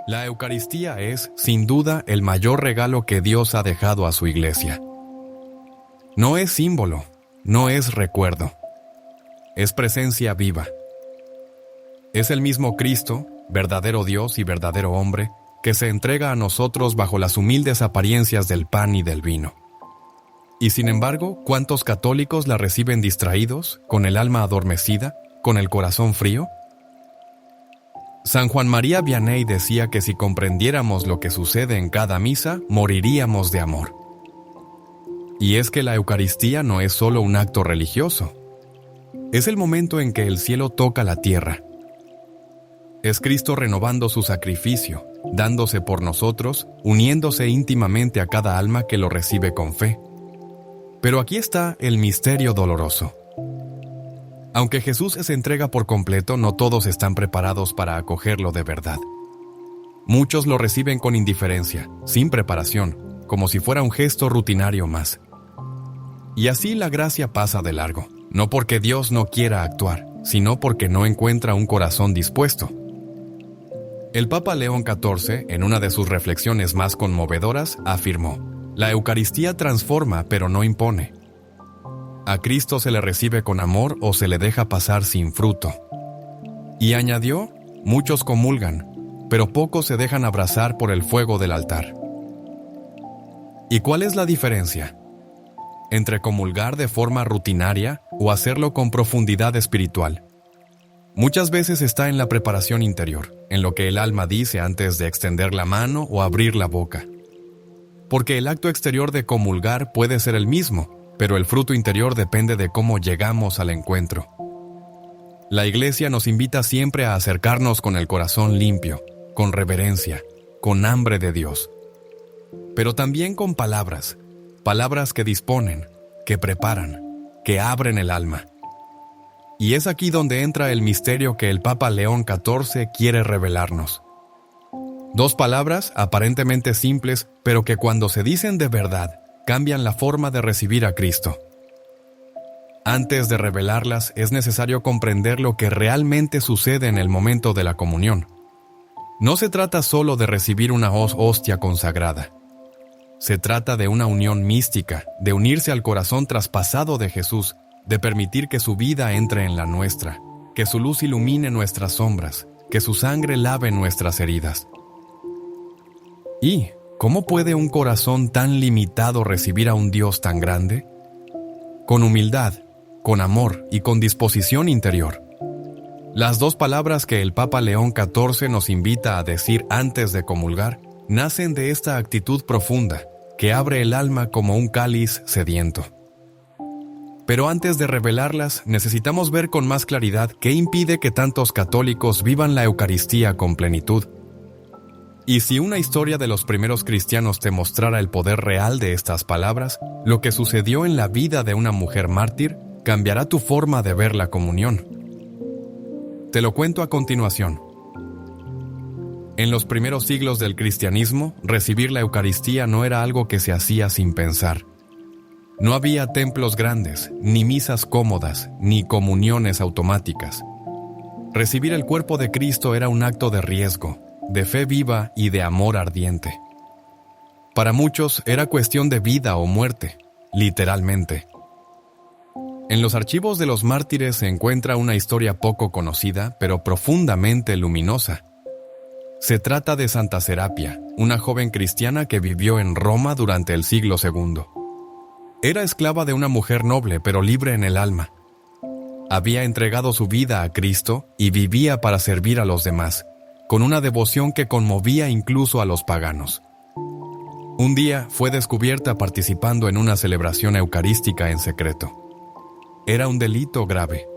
La Eucaristía es, sin duda, el mayor regalo que Dios ha dejado a su Iglesia. No es símbolo, no es recuerdo, es presencia viva. Es el mismo Cristo, verdadero Dios y verdadero hombre, que se entrega a nosotros bajo las humildes apariencias del pan y del vino. Y sin embargo, ¿cuántos católicos la reciben distraídos, con el alma adormecida, con el corazón frío? San Juan María Vianney decía que si comprendiéramos lo que sucede en cada misa, moriríamos de amor. Y es que la Eucaristía no es solo un acto religioso. Es el momento en que el cielo toca la tierra. Es Cristo renovando su sacrificio, dándose por nosotros, uniéndose íntimamente a cada alma que lo recibe con fe. Pero aquí está el misterio doloroso. Aunque Jesús se entrega por completo, no todos están preparados para acogerlo de verdad. Muchos lo reciben con indiferencia, sin preparación, como si fuera un gesto rutinario más. Y así la gracia pasa de largo, no porque Dios no quiera actuar, sino porque no encuentra un corazón dispuesto. El Papa León XIV, en una de sus reflexiones más conmovedoras, afirmó: «La Eucaristía transforma, pero no impone. A Cristo se le recibe con amor o se le deja pasar sin fruto». Y añadió: «Muchos comulgan, pero pocos se dejan abrazar por el fuego del altar». ¿Y cuál es la diferencia entre comulgar de forma rutinaria o hacerlo con profundidad espiritual? Muchas veces está en la preparación interior, en lo que el alma dice antes de extender la mano o abrir la boca. Porque el acto exterior de comulgar puede ser el mismo, pero el fruto interior depende de cómo llegamos al encuentro. La Iglesia nos invita siempre a acercarnos con el corazón limpio, con reverencia, con hambre de Dios. Pero también con palabras que disponen, que preparan, que abren el alma. Y es aquí donde entra el misterio que el Papa León XIV quiere revelarnos. Dos palabras aparentemente simples, pero que cuando se dicen de verdad, cambian la forma de recibir a Cristo. Antes de revelarlas, es necesario comprender lo que realmente sucede en el momento de la comunión. No se trata solo de recibir una hostia consagrada. Se trata de una unión mística, de unirse al corazón traspasado de Jesús, de permitir que su vida entre en la nuestra, que su luz ilumine nuestras sombras, que su sangre lave nuestras heridas. ¿Y cómo puede un corazón tan limitado recibir a un Dios tan grande? Con humildad, con amor y con disposición interior. Las dos palabras que el Papa León XIV nos invita a decir antes de comulgar nacen de esta actitud profunda, que abre el alma como un cáliz sediento. Pero antes de revelarlas, necesitamos ver con más claridad qué impide que tantos católicos vivan la Eucaristía con plenitud. Y si una historia de los primeros cristianos te mostrara el poder real de estas palabras, lo que sucedió en la vida de una mujer mártir cambiará tu forma de ver la comunión. Te lo cuento a continuación. En los primeros siglos del cristianismo, recibir la Eucaristía no era algo que se hacía sin pensar. No había templos grandes, ni misas cómodas, ni comuniones automáticas. Recibir el cuerpo de Cristo era un acto de riesgo, de fe viva y de amor ardiente. Para muchos era cuestión de vida o muerte, literalmente. En los archivos de los mártires se encuentra una historia poco conocida, pero profundamente luminosa. Se trata de Santa Serapia, una joven cristiana que vivió en Roma durante el siglo II. Era esclava de una mujer noble, pero libre en el alma. Había entregado su vida a Cristo y vivía para servir a los demás, con una devoción que conmovía incluso a los paganos. Un día fue descubierta participando en una celebración eucarística en secreto. Era un delito grave.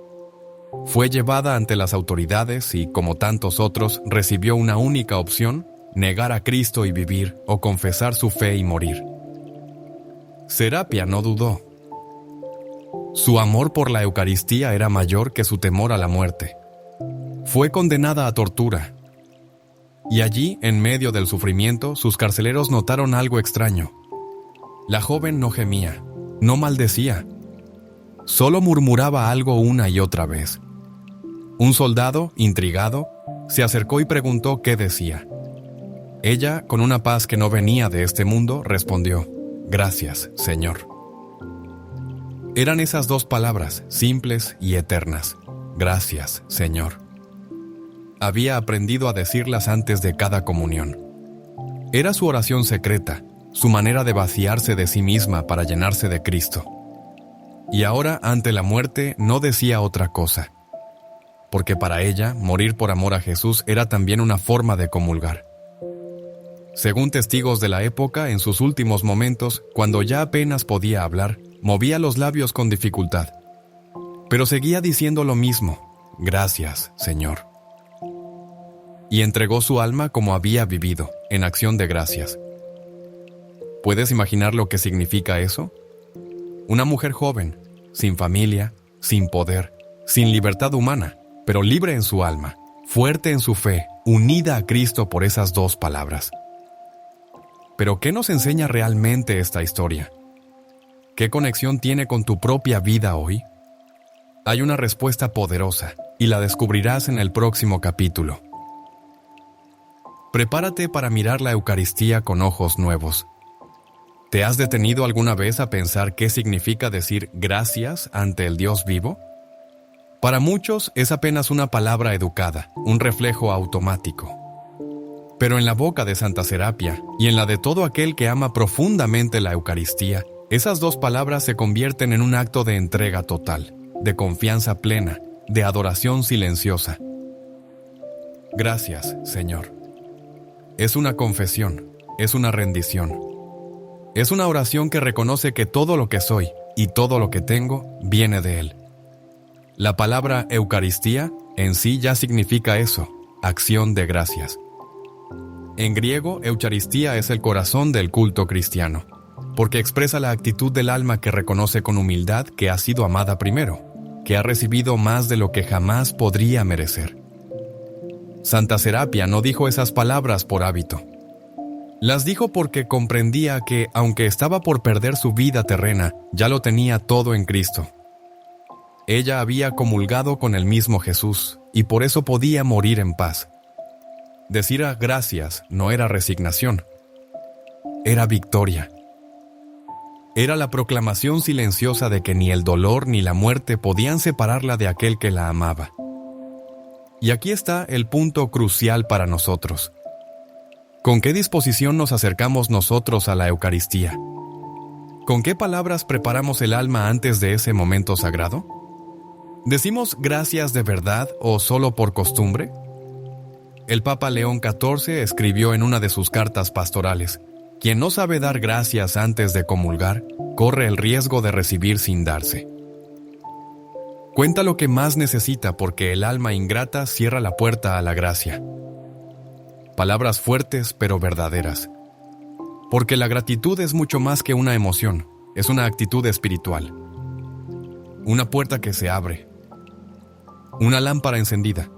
Fue llevada ante las autoridades y, como tantos otros, recibió una única opción: negar a Cristo y vivir, o confesar su fe y morir. Serapia no dudó. Su amor por la Eucaristía era mayor que su temor a la muerte. Fue condenada a tortura. Y allí, en medio del sufrimiento, sus carceleros notaron algo extraño. La joven no gemía, no maldecía, solo murmuraba algo una y otra vez. Un soldado, intrigado, se acercó y preguntó qué decía. Ella, con una paz que no venía de este mundo, respondió: «Gracias, Señor». Eran esas dos palabras, simples y eternas: «Gracias, Señor». Había aprendido a decirlas antes de cada comunión. Era su oración secreta, su manera de vaciarse de sí misma para llenarse de Cristo. Y ahora, ante la muerte, no decía otra cosa, porque para ella, morir por amor a Jesús era también una forma de comulgar. Según testigos de la época, en sus últimos momentos, cuando ya apenas podía hablar, movía los labios con dificultad. Pero seguía diciendo lo mismo: «Gracias, Señor». Y entregó su alma como había vivido, en acción de gracias. ¿Puedes imaginar lo que significa eso? Una mujer joven, sin familia, sin poder, sin libertad humana, pero libre en su alma, fuerte en su fe, unida a Cristo por esas dos palabras. Pero ¿qué nos enseña realmente esta historia? ¿Qué conexión tiene con tu propia vida hoy? Hay una respuesta poderosa, y la descubrirás en el próximo capítulo. Prepárate para mirar la Eucaristía con ojos nuevos. ¿Te has detenido alguna vez a pensar qué significa decir gracias ante el Dios vivo? Para muchos es apenas una palabra educada, un reflejo automático. Pero en la boca de Santa Serapia y en la de todo aquel que ama profundamente la Eucaristía, esas dos palabras se convierten en un acto de entrega total, de confianza plena, de adoración silenciosa. Gracias, Señor. Es una confesión, es una rendición. Es una oración que reconoce que todo lo que soy y todo lo que tengo viene de Él. La palabra Eucaristía en sí ya significa eso, acción de gracias. En griego, Eucaristía es el corazón del culto cristiano, porque expresa la actitud del alma que reconoce con humildad que ha sido amada primero, que ha recibido más de lo que jamás podría merecer. Santa Serapia no dijo esas palabras por hábito. Las dijo porque comprendía que, aunque estaba por perder su vida terrena, ya lo tenía todo en Cristo. Ella había comulgado con el mismo Jesús, y por eso podía morir en paz. Decir gracias no era resignación, era victoria. Era la proclamación silenciosa de que ni el dolor ni la muerte podían separarla de aquel que la amaba. Y aquí está el punto crucial para nosotros. ¿Con qué disposición nos acercamos nosotros a la Eucaristía? ¿Con qué palabras preparamos el alma antes de ese momento sagrado? ¿Decimos gracias de verdad o solo por costumbre? El Papa León XIV escribió en una de sus cartas pastorales: «Quien no sabe dar gracias antes de comulgar, corre el riesgo de recibir sin darse». Cuenta lo que más necesita porque el alma ingrata cierra la puerta a la gracia. Palabras fuertes pero verdaderas. Porque la gratitud es mucho más que una emoción, es una actitud espiritual. Una puerta que se abre. Una lámpara encendida.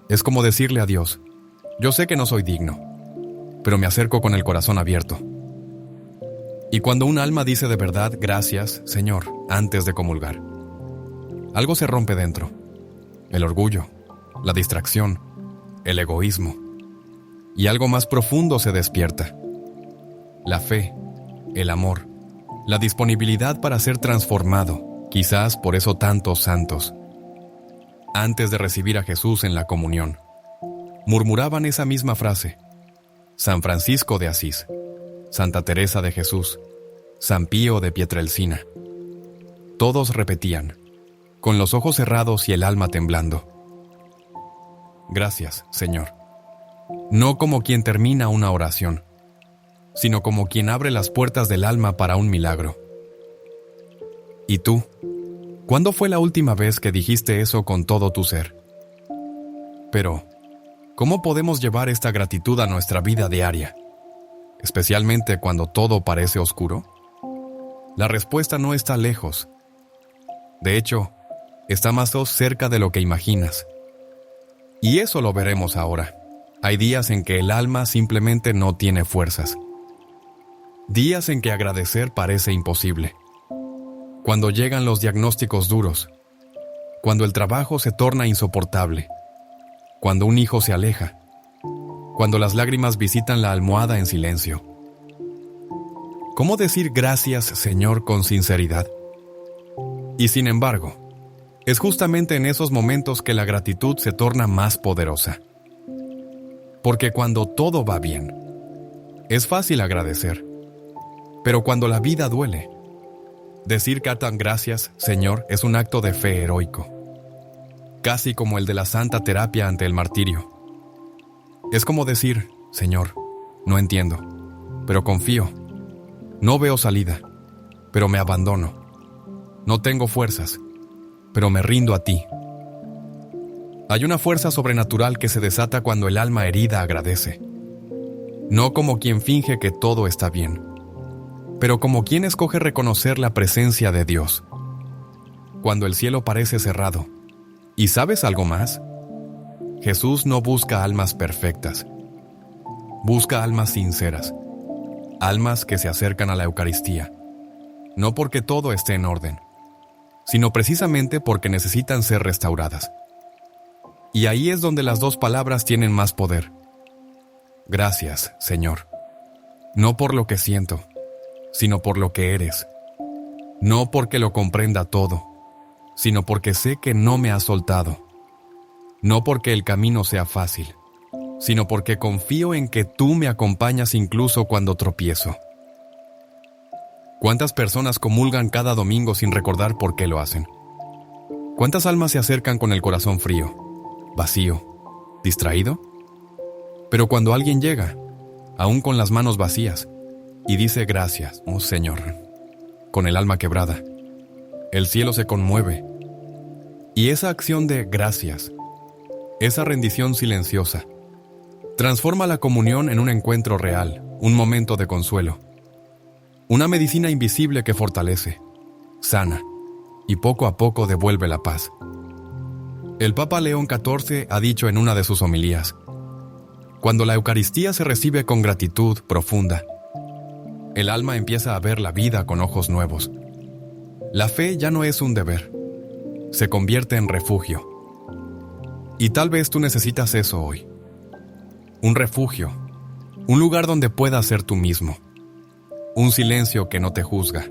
Es como decirle a Dios: yo sé que no soy digno, pero me acerco con el corazón abierto. Y cuando un alma dice de verdad gracias, Señor, antes de comulgar, algo se rompe dentro. El orgullo, la distracción, el egoísmo. Y algo más profundo se despierta. La fe, el amor, la disponibilidad para ser transformado, quizás por eso tantos santos. Antes de recibir a Jesús en la comunión, murmuraban esa misma frase. San Francisco de Asís, Santa Teresa de Jesús, San Pío de Pietrelcina. Todos repetían, con los ojos cerrados y el alma temblando: gracias, Señor. No como quien termina una oración, sino como quien abre las puertas del alma para un milagro. ¿Y tú? ¿Cuándo fue la última vez que dijiste eso con todo tu ser? Pero, ¿cómo podemos llevar esta gratitud a nuestra vida diaria, especialmente cuando todo parece oscuro? La respuesta no está lejos. De hecho, está más cerca de lo que imaginas. Y eso lo veremos ahora. Hay días en que el alma simplemente no tiene fuerzas. Días en que agradecer parece imposible. Cuando llegan los diagnósticos duros. cuando el trabajo se torna insoportable, cuando un hijo se aleja, cuando las lágrimas visitan la almohada en silencio. ¿Cómo decir gracias, Señor, con sinceridad? Y sin embargo, es justamente en esos momentos que la gratitud se torna más poderosa. Porque cuando todo va bien, es fácil agradecer. Pero cuando la vida duele, decir cada gracias, Señor, es un acto de fe heroico, casi como el de la santa terapia ante el martirio. Es como decir, Señor, no entiendo, pero confío. No veo salida, pero me abandono. No tengo fuerzas, pero me rindo a ti. Hay una fuerza sobrenatural que se desata cuando el alma herida agradece. No como quien finge que todo está bien, pero como quien escoge reconocer la presencia de Dios. Cuando el cielo parece cerrado. ¿Y sabes algo más? Jesús no busca almas perfectas. Busca almas sinceras. Almas que se acercan a la Eucaristía. No porque todo esté en orden, sino precisamente porque necesitan ser restauradas. Y ahí es donde las dos palabras tienen más poder. Gracias, Señor. No por lo que siento, sino por lo que eres. No porque lo comprenda todo, sino porque sé que no me has soltado. No porque el camino sea fácil, sino porque confío en que tú me acompañas incluso cuando tropiezo. ¿Cuántas personas comulgan cada domingo sin recordar por qué lo hacen? ¿Cuántas almas se acercan con el corazón frío, vacío, distraído? Pero cuando alguien llega, aún con las manos vacías, y dice gracias, oh Señor, con el alma quebrada, el cielo se conmueve. Y esa acción de gracias, esa rendición silenciosa, transforma la comunión en un encuentro real, un momento de consuelo. Una medicina invisible que fortalece, sana y poco a poco devuelve la paz. El Papa León XIV ha dicho en una de sus homilías: cuando la Eucaristía se recibe con gratitud profunda, el alma empieza a ver la vida con ojos nuevos. La fe ya no es un deber, se convierte en refugio. Y tal vez tú necesitas eso hoy. Un refugio, un lugar donde puedas ser tú mismo. Un silencio que no te juzga,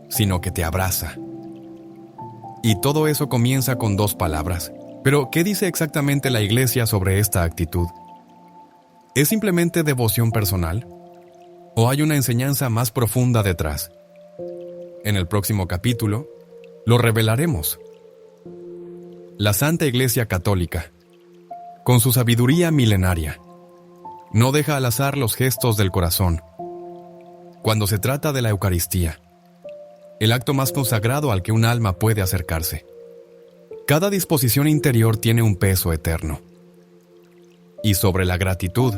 sino que te abraza. Y todo eso comienza con dos palabras. Pero, ¿qué dice exactamente la Iglesia sobre esta actitud? ¿Es simplemente devoción personal? ¿O hay una enseñanza más profunda detrás? En el próximo capítulo, lo revelaremos. La Santa Iglesia Católica, con su sabiduría milenaria, no deja al azar los gestos del corazón. Cuando se trata de la Eucaristía, el acto más consagrado al que un alma puede acercarse, cada disposición interior tiene un peso eterno. Y sobre la gratitud,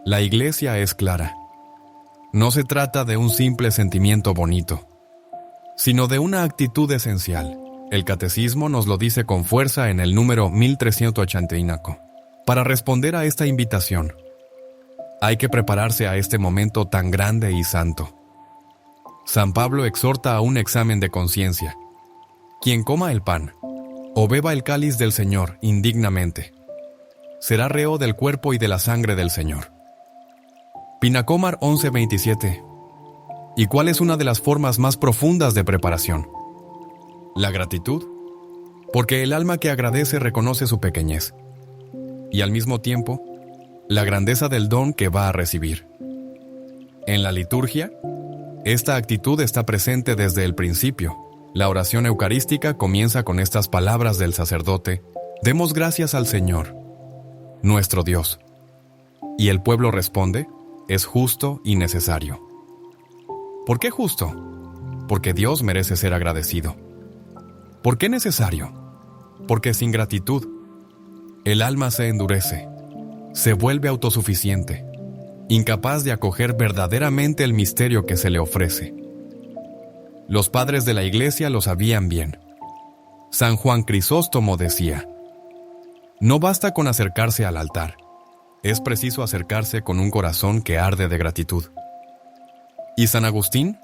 la Iglesia es clara. No se trata de un simple sentimiento bonito, sino de una actitud esencial. El Catecismo nos lo dice con fuerza en el número 1381. Para responder a esta invitación, hay que prepararse a este momento tan grande y santo. San Pablo exhorta a un examen de conciencia. Quien coma el pan o beba el cáliz del Señor indignamente, será reo del cuerpo y de la sangre del Señor. Pinacomar 11:27. ¿Y cuál es una de las formas más profundas de preparación? La gratitud. Porque el alma que agradece reconoce su pequeñez. Y al mismo tiempo, la grandeza del don que va a recibir. En la liturgia, esta actitud está presente desde el principio. La oración eucarística comienza con estas palabras del sacerdote: demos gracias al Señor, nuestro Dios. Y el pueblo responde: es justo y necesario. ¿Por qué justo? Porque Dios merece ser agradecido. ¿Por qué necesario? Porque sin gratitud, el alma se endurece, se vuelve autosuficiente, incapaz de acoger verdaderamente el misterio que se le ofrece. Los padres de la Iglesia lo sabían bien. San Juan Crisóstomo decía: no basta con acercarse al altar, es preciso acercarse con un corazón que arde de gratitud. Y San Agustín,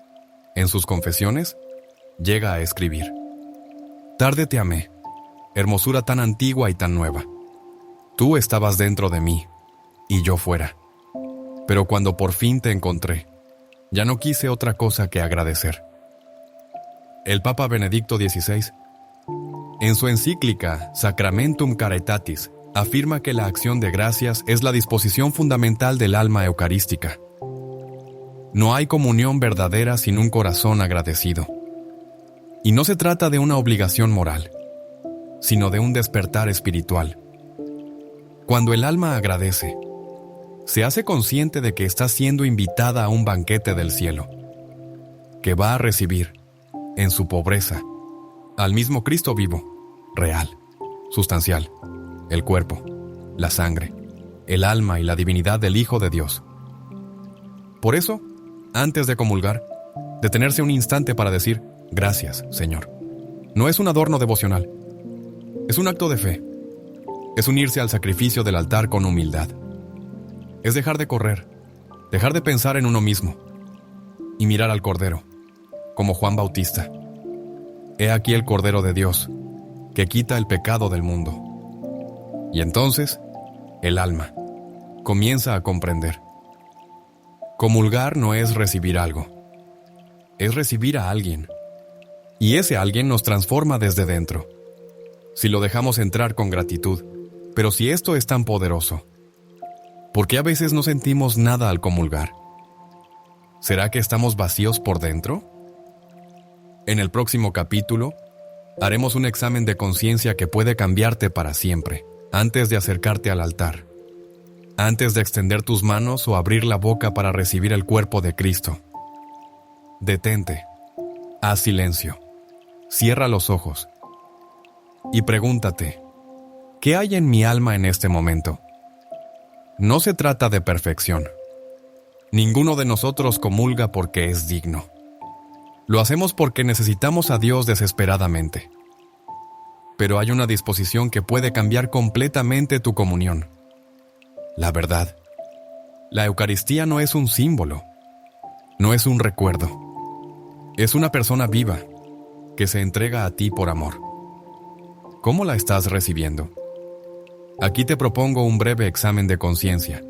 en sus Confesiones, llega a escribir: tarde te amé, hermosura tan antigua y tan nueva. Tú estabas dentro de mí, y yo fuera. Pero cuando por fin te encontré, ya no quise otra cosa que agradecer. El Papa Benedicto XVI, en su encíclica Sacramentum Caritatis, afirma que la acción de gracias es la disposición fundamental del alma eucarística. No hay comunión verdadera sin un corazón agradecido. Y no se trata de una obligación moral, sino de un despertar espiritual. Cuando el alma agradece, se hace consciente de que está siendo invitada a un banquete del cielo, que va a recibir, en su pobreza, al mismo Cristo vivo, real, sustancial, el cuerpo, la sangre, el alma y la divinidad del Hijo de Dios. Por eso, antes de comulgar, detenerse un instante para decir, gracias, Señor. No es un adorno devocional, es un acto de fe. Es unirse al sacrificio del altar con humildad. Es dejar de correr, dejar de pensar en uno mismo y mirar al Cordero, como Juan Bautista. He aquí el Cordero de Dios, que quita el pecado del mundo. Y entonces, el alma comienza a comprender. Comulgar no es recibir algo, es recibir a alguien. Y ese alguien nos transforma desde dentro, si lo dejamos entrar con gratitud. Pero si esto es tan poderoso, ¿por qué a veces no sentimos nada al comulgar? ¿Será que estamos vacíos por dentro? En el próximo capítulo, haremos un examen de conciencia que puede cambiarte para siempre, antes de acercarte al altar, antes de extender tus manos o abrir la boca para recibir el cuerpo de Cristo. Detente, haz silencio, cierra los ojos y pregúntate, ¿qué hay en mi alma en este momento? No se trata de perfección. Ninguno de nosotros comulga porque es digno. Lo hacemos porque necesitamos a Dios desesperadamente. Pero hay una disposición que puede cambiar completamente tu comunión. La verdad. La Eucaristía no es un símbolo, no es un recuerdo. Es una persona viva que se entrega a ti por amor. ¿Cómo la estás recibiendo? Aquí te propongo un breve examen de conciencia,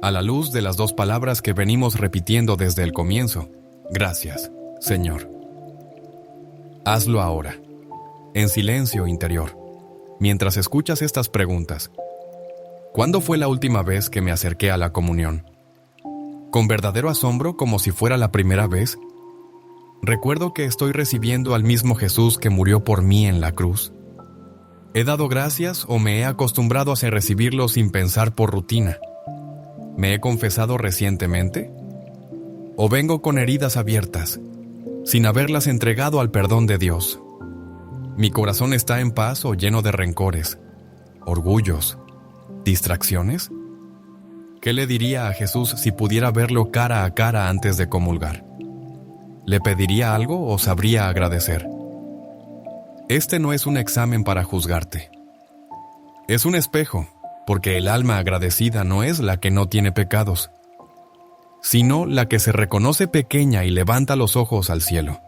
a la luz de las dos palabras que venimos repitiendo desde el comienzo. Gracias, Señor. Hazlo ahora, en silencio interior, mientras escuchas estas preguntas. ¿Cuándo fue la última vez que me acerqué a la comunión? ¿Con verdadero asombro como si fuera la primera vez? ¿Recuerdo que estoy recibiendo al mismo Jesús que murió por mí en la cruz? ¿He dado gracias o me he acostumbrado a recibirlo sin pensar por rutina? ¿Me he confesado recientemente? ¿O vengo con heridas abiertas, sin haberlas entregado al perdón de Dios? ¿Mi corazón está en paz o lleno de rencores, orgullos, distracciones? ¿Qué le diría a Jesús si pudiera verlo cara a cara antes de comulgar? ¿Le pediría algo o sabría agradecer? Este no es un examen para juzgarte. Es un espejo, porque el alma agradecida no es la que no tiene pecados, sino la que se reconoce pequeña y levanta los ojos al cielo.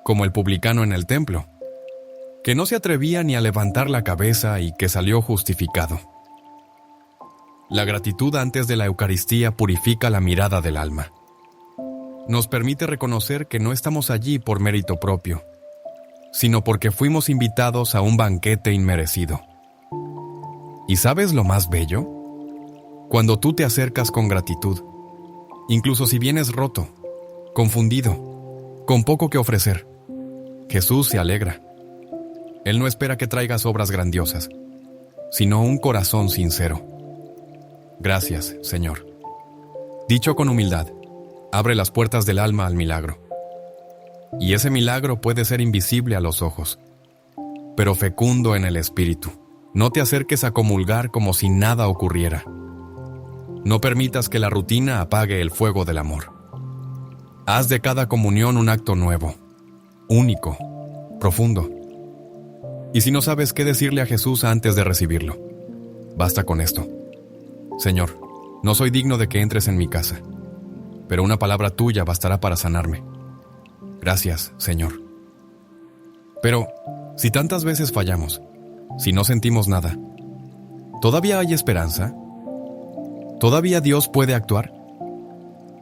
Como el publicano en el templo, que no se atrevía ni a levantar la cabeza y que salió justificado. La gratitud antes de la Eucaristía purifica la mirada del alma. Nos permite reconocer que no estamos allí por mérito propio, sino porque fuimos invitados a un banquete inmerecido. ¿Y sabes lo más bello? Cuando tú te acercas con gratitud, incluso si vienes roto, confundido, con poco que ofrecer, Jesús se alegra. Él no espera que traigas obras grandiosas, sino un corazón sincero. Gracias, Señor. Dicho con humildad, abre las puertas del alma al milagro. Y ese milagro puede ser invisible a los ojos, pero fecundo en el espíritu. No te acerques a comulgar como si nada ocurriera. No permitas que la rutina apague el fuego del amor. Haz de cada comunión un acto nuevo, único, profundo. Y si no sabes qué decirle a Jesús antes de recibirlo, basta con esto. Señor, no soy digno de que entres en mi casa, pero una palabra tuya bastará para sanarme. Gracias, Señor. Pero, Si tantas veces fallamos, si no sentimos nada, ¿todavía hay esperanza? ¿Todavía Dios puede actuar?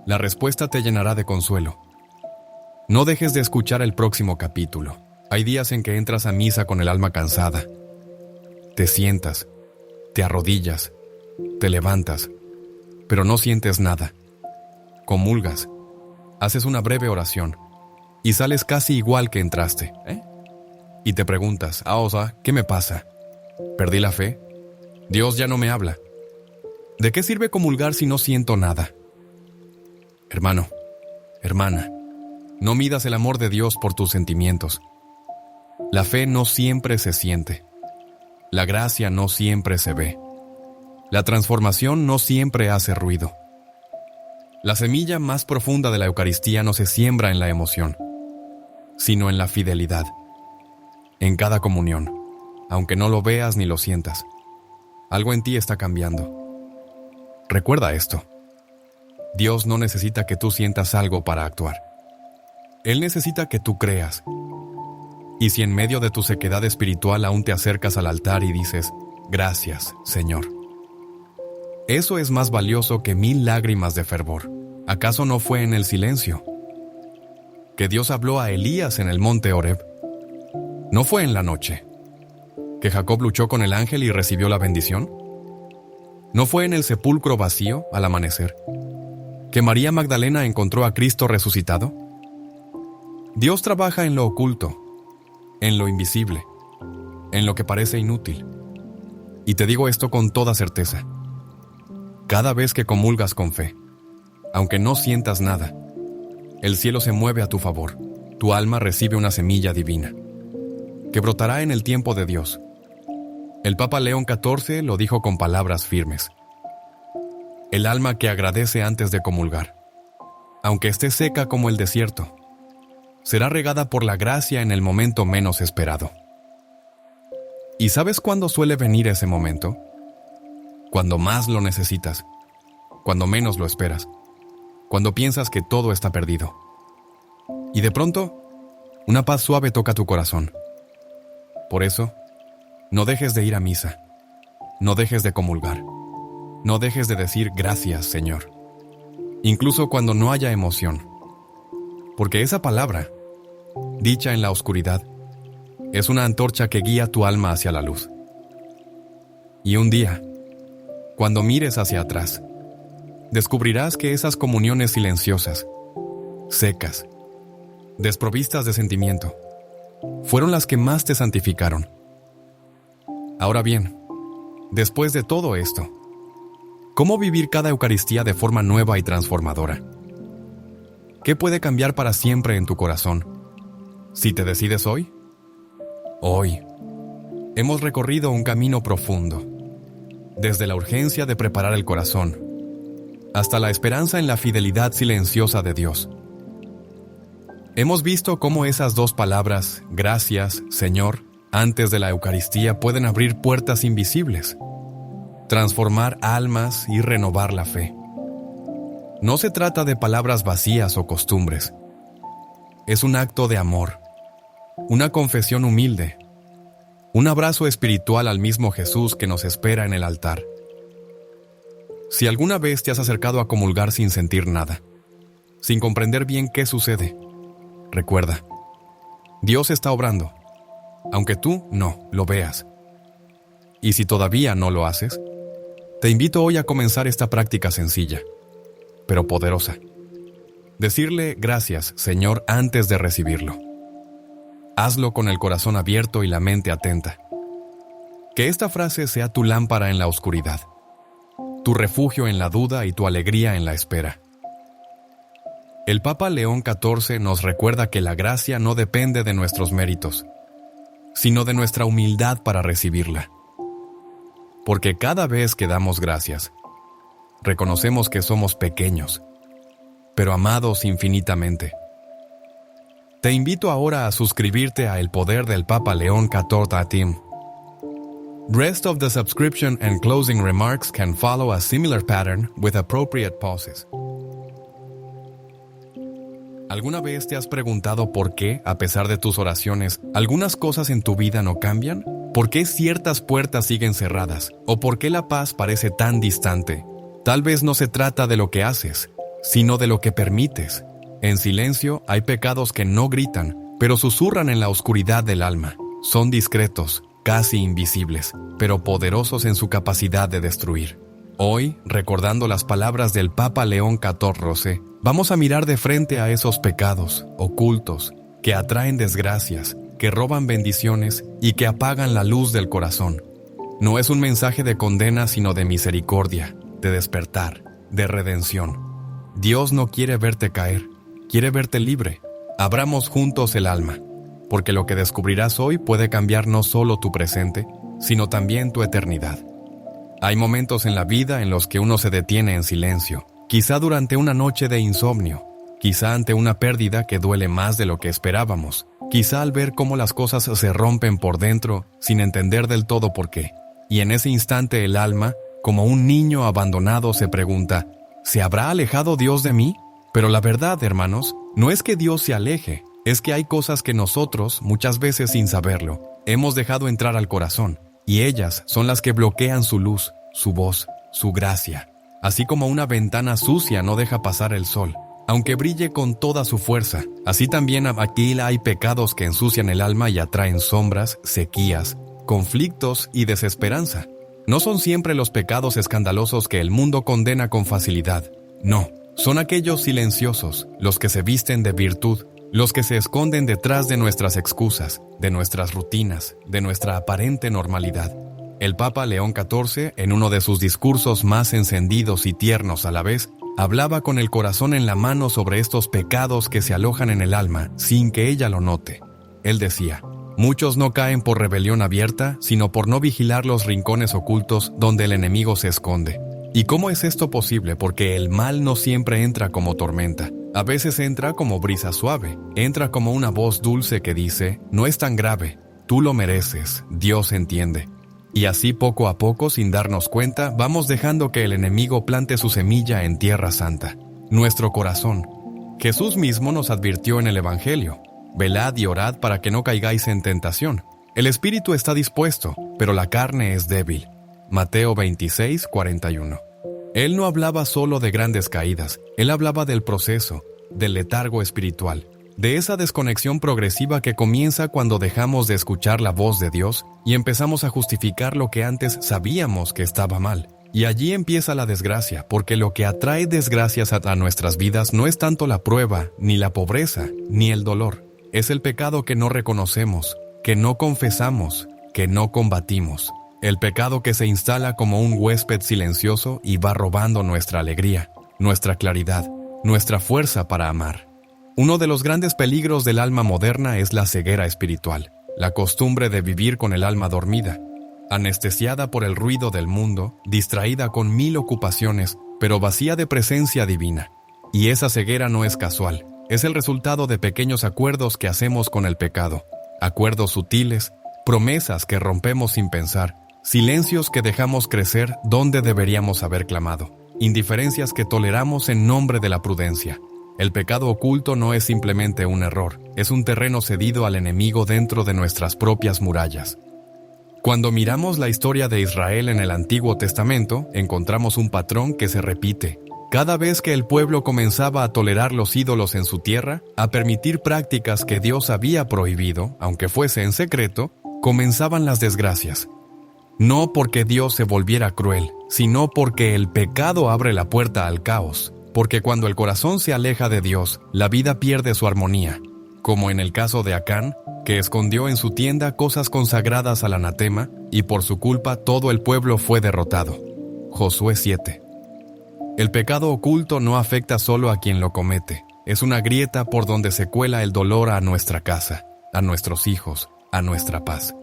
La respuesta te llenará de consuelo. No dejes de escuchar el próximo capítulo. Hay días en que entras a misa con el alma cansada. Te sientas, te arrodillas, te levantas, pero no sientes nada. Comulgas, haces una breve oración y sales casi igual que entraste. Y te preguntas, ¿qué me pasa? ¿Perdí la fe? ¿Dios ya no me habla? ¿De qué sirve comulgar si no siento nada? Hermano, hermana, no midas el amor de Dios por tus sentimientos. La fe no siempre se siente. La gracia no siempre se ve. La transformación no siempre hace ruido. La semilla más profunda de la Eucaristía no se siembra en la emoción, sino en la fidelidad. En cada comunión, aunque no lo veas ni lo sientas, algo en ti está cambiando. Recuerda esto. Dios no necesita que tú sientas algo para actuar. Él necesita que tú creas. Y si en medio de tu sequedad espiritual aún te acercas al altar y dices, gracias, Señor. Eso es más valioso que 1000 lágrimas de fervor. ¿Acaso no fue en el silencio que Dios habló a Elías en el monte Horeb? ¿No fue en la noche que Jacob luchó con el ángel y recibió la bendición? ¿No fue en el sepulcro vacío, al amanecer, que María Magdalena encontró a Cristo resucitado? Dios trabaja en lo oculto, en lo invisible, en lo que parece inútil. Y te digo esto con toda certeza. Cada vez que comulgas con fe, aunque no sientas nada, el cielo se mueve a tu favor. Tu alma recibe una semilla divina, que brotará en el tiempo de Dios. El Papa León XIV lo dijo con palabras firmes. El alma que agradece antes de comulgar, aunque esté seca como el desierto, será regada por la gracia en el momento menos esperado. ¿Y sabes cuándo suele venir ese momento? Cuando más lo necesitas, cuando menos lo esperas, cuando piensas que todo está perdido. Y de pronto, una paz suave toca tu corazón. Por eso, no dejes de ir a misa, no dejes de comulgar, no dejes de decir gracias, Señor, incluso cuando no haya emoción, porque esa palabra, dicha en la oscuridad, es una antorcha que guía tu alma hacia la luz. Y un día, cuando mires hacia atrás, descubrirás que esas comuniones silenciosas, secas, desprovistas de sentimiento, fueron las que más te santificaron. Ahora bien, después de todo esto, ¿cómo vivir cada Eucaristía de forma nueva y transformadora? ¿Qué puede cambiar para siempre en tu corazón? Si te decides hoy, hemos recorrido un camino profundo, desde la urgencia de preparar el corazón, hasta la esperanza en la fidelidad silenciosa de Dios. Hemos visto cómo esas dos palabras, gracias, Señor, antes de la Eucaristía pueden abrir puertas invisibles, transformar almas y renovar la fe. No se trata de palabras vacías o costumbres. Es un acto de amor, una confesión humilde, un abrazo espiritual al mismo Jesús que nos espera en el altar. Si alguna vez te has acercado a comulgar sin sentir nada, sin comprender bien qué sucede, recuerda, Dios está obrando, aunque tú no lo veas. Y si todavía no lo haces, te invito hoy a comenzar esta práctica sencilla, pero poderosa. Decirle gracias, Señor, antes de recibirlo. Hazlo con el corazón abierto y la mente atenta. Que esta frase sea tu lámpara en la oscuridad, tu refugio en la duda y tu alegría en la espera. El Papa León XIV nos recuerda que la gracia no depende de nuestros méritos, sino de nuestra humildad para recibirla. Porque cada vez que damos gracias, reconocemos que somos pequeños, pero amados infinitamente. Te invito ahora a suscribirte a El Poder del Papa León XIV Team. Rest of the subscription and closing remarks can follow a similar pattern with appropriate pauses. ¿Alguna vez te has preguntado por qué, a pesar de tus oraciones, algunas cosas en tu vida no cambian? ¿Por qué ciertas puertas siguen cerradas? ¿O por qué la paz parece tan distante? Tal vez no se trata de lo que haces, sino de lo que permites. En silencio hay pecados que no gritan, pero susurran en la oscuridad del alma. Son discretos, casi invisibles, pero poderosos en su capacidad de destruir. Hoy, recordando las palabras del Papa León XIV, vamos a mirar de frente a esos pecados ocultos que atraen desgracias, que roban bendiciones y que apagan la luz del corazón. No es un mensaje de condena, sino de misericordia, de despertar, de redención. Dios no quiere verte caer, quiere verte libre. Abramos juntos el alma, porque lo que descubrirás hoy puede cambiar no solo tu presente, sino también tu eternidad. Hay momentos en la vida en los que uno se detiene en silencio, quizá durante una noche de insomnio, quizá ante una pérdida que duele más de lo que esperábamos, quizá al ver cómo las cosas se rompen por dentro sin entender del todo por qué. Y en ese instante el alma, como un niño abandonado, se pregunta, ¿se habrá alejado Dios de mí? Pero la verdad, hermanos, no es que Dios se aleje, es que hay cosas que nosotros, muchas veces sin saberlo, hemos dejado entrar al corazón. Y ellas son las que bloquean su luz, su voz, su gracia. Así como una ventana sucia no deja pasar el sol, aunque brille con toda su fuerza, así también aquí hay pecados que ensucian el alma y atraen sombras, sequías, conflictos y desesperanza. No son siempre los pecados escandalosos que el mundo condena con facilidad. No, son aquellos silenciosos, los que se visten de virtud, los que se esconden detrás de nuestras excusas, de nuestras rutinas, de nuestra aparente normalidad. El Papa León XIV, en uno de sus discursos más encendidos y tiernos a la vez, hablaba con el corazón en la mano sobre estos pecados que se alojan en el alma sin que ella lo note. Él decía, muchos no caen por rebelión abierta, sino por no vigilar los rincones ocultos donde el enemigo se esconde. ¿Y cómo es esto posible? Porque el mal no siempre entra como tormenta. A veces entra como brisa suave, entra como una voz dulce que dice, no es tan grave, tú lo mereces, Dios entiende. Y así poco a poco, sin darnos cuenta, vamos dejando que el enemigo plante su semilla en tierra santa, nuestro corazón. Jesús mismo nos advirtió en el Evangelio, velad y orad para que no caigáis en tentación. El espíritu está dispuesto, pero la carne es débil. Mateo 26, 41. Él no hablaba solo de grandes caídas, él hablaba del proceso, del letargo espiritual, de esa desconexión progresiva que comienza cuando dejamos de escuchar la voz de Dios y empezamos a justificar lo que antes sabíamos que estaba mal. Y allí empieza la desgracia, porque lo que atrae desgracias a nuestras vidas no es tanto la prueba, ni la pobreza, ni el dolor. Es el pecado que no reconocemos, que no confesamos, que no combatimos. El pecado que se instala como un huésped silencioso y va robando nuestra alegría, nuestra claridad, nuestra fuerza para amar. Uno de los grandes peligros del alma moderna es la ceguera espiritual, la costumbre de vivir con el alma dormida, anestesiada por el ruido del mundo, distraída con 1000 ocupaciones, pero vacía de presencia divina. Y esa ceguera no es casual, es el resultado de pequeños acuerdos que hacemos con el pecado, acuerdos sutiles, promesas que rompemos sin pensar, silencios que dejamos crecer donde deberíamos haber clamado, indiferencias que toleramos en nombre de la prudencia. El pecado oculto no es simplemente un error, es un terreno cedido al enemigo dentro de nuestras propias murallas. Cuando miramos la historia de Israel en el Antiguo Testamento, encontramos un patrón que se repite. Cada vez que el pueblo comenzaba a tolerar los ídolos en su tierra, a permitir prácticas que Dios había prohibido, aunque fuese en secreto, comenzaban las desgracias. No porque Dios se volviera cruel, sino porque el pecado abre la puerta al caos. Porque cuando el corazón se aleja de Dios, la vida pierde su armonía. Como en el caso de Acán, que escondió en su tienda cosas consagradas al anatema, y por su culpa todo el pueblo fue derrotado. Josué 7. El pecado oculto no afecta solo a quien lo comete. Es una grieta por donde se cuela el dolor a nuestra casa, a nuestros hijos, a nuestra paz.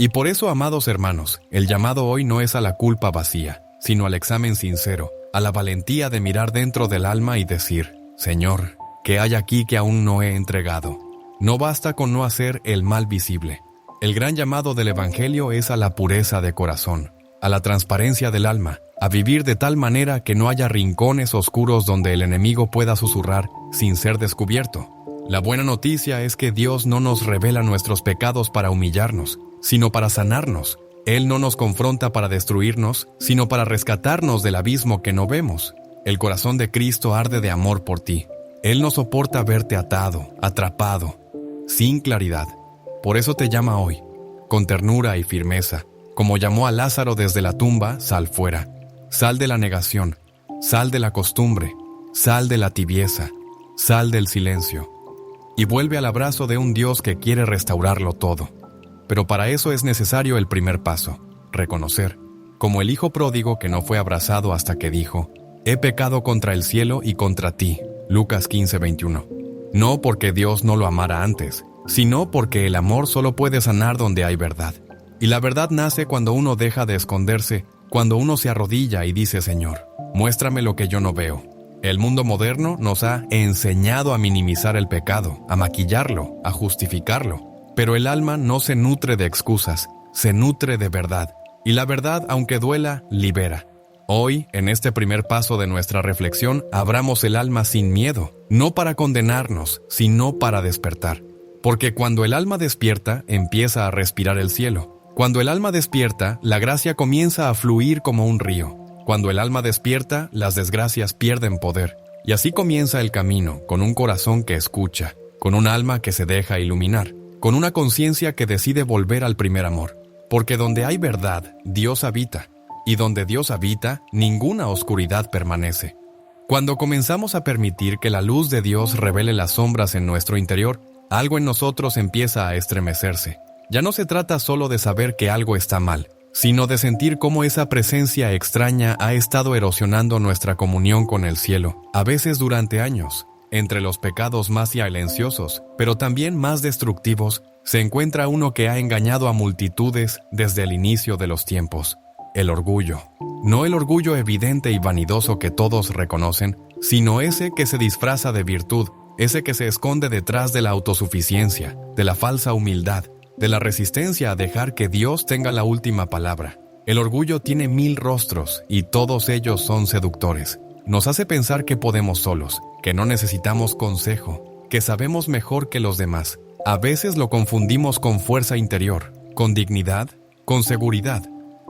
Y por eso, amados hermanos, el llamado hoy no es a la culpa vacía, sino al examen sincero, a la valentía de mirar dentro del alma y decir, Señor, ¿qué hay aquí que aún no he entregado? No basta con no hacer el mal visible. El gran llamado del Evangelio es a la pureza de corazón, a la transparencia del alma, a vivir de tal manera que no haya rincones oscuros donde el enemigo pueda susurrar sin ser descubierto. La buena noticia es que Dios no nos revela nuestros pecados para humillarnos, sino para sanarnos. Él no nos confronta para destruirnos, sino para rescatarnos del abismo que no vemos. El corazón de Cristo arde de amor por ti. Él no soporta verte atado, atrapado, sin claridad. Por eso te llama hoy, con ternura y firmeza. Como llamó a Lázaro desde la tumba, sal fuera. Sal de la negación, sal de la costumbre, sal de la tibieza, sal del silencio. Y vuelve al abrazo de un Dios que quiere restaurarlo todo. Pero para eso es necesario el primer paso, reconocer, como el hijo pródigo que no fue abrazado hasta que dijo, he pecado contra el cielo y contra ti. Lucas 15:21. No porque Dios no lo amara antes, sino porque el amor solo puede sanar donde hay verdad. Y la verdad nace cuando uno deja de esconderse, cuando uno se arrodilla y dice, Señor, muéstrame lo que yo no veo. El mundo moderno nos ha enseñado a minimizar el pecado, a maquillarlo, a justificarlo. Pero el alma no se nutre de excusas, se nutre de verdad. Y la verdad, aunque duela, libera. Hoy, en este primer paso de nuestra reflexión, abramos el alma sin miedo, no para condenarnos, sino para despertar. Porque cuando el alma despierta, empieza a respirar el cielo. Cuando el alma despierta, la gracia comienza a fluir como un río. Cuando el alma despierta, las desgracias pierden poder. Y así comienza el camino, con un corazón que escucha, con un alma que se deja iluminar, con una conciencia que decide volver al primer amor. Porque donde hay verdad, Dios habita. Y donde Dios habita, ninguna oscuridad permanece. Cuando comenzamos a permitir que la luz de Dios revele las sombras en nuestro interior, algo en nosotros empieza a estremecerse. Ya no se trata solo de saber que algo está mal, sino de sentir cómo esa presencia extraña ha estado erosionando nuestra comunión con el cielo, a veces durante años. Entre los pecados más silenciosos, pero también más destructivos, se encuentra uno que ha engañado a multitudes desde el inicio de los tiempos. El orgullo. No el orgullo evidente y vanidoso que todos reconocen, sino ese que se disfraza de virtud, ese que se esconde detrás de la autosuficiencia, de la falsa humildad, de la resistencia a dejar que Dios tenga la última palabra. El orgullo tiene 1000 rostros y todos ellos son seductores. Nos hace pensar que podemos solos, que no necesitamos consejo, que sabemos mejor que los demás. A veces lo confundimos con fuerza interior, con dignidad, con seguridad.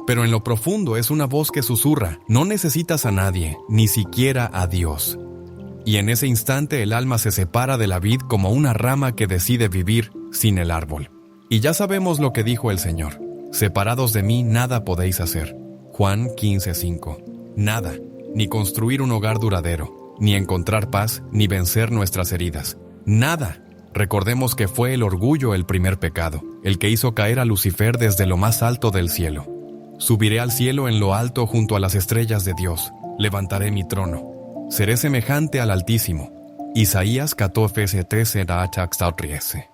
Pero en lo profundo es una voz que susurra, no necesitas a nadie, ni siquiera a Dios. Y en ese instante el alma se separa de la vid como una rama que decide vivir sin el árbol. Y ya sabemos lo que dijo el Señor, separados de mí nada podéis hacer. Juan 15:5. Nada, ni construir un hogar duradero, ni encontrar paz, ni vencer nuestras heridas. Nada. Recordemos que fue el orgullo el primer pecado, el que hizo caer a Lucifer desde lo más alto del cielo. Subiré al cielo en lo alto junto a las estrellas de Dios. Levantaré mi trono. Seré semejante al Altísimo. Isaías 14:13.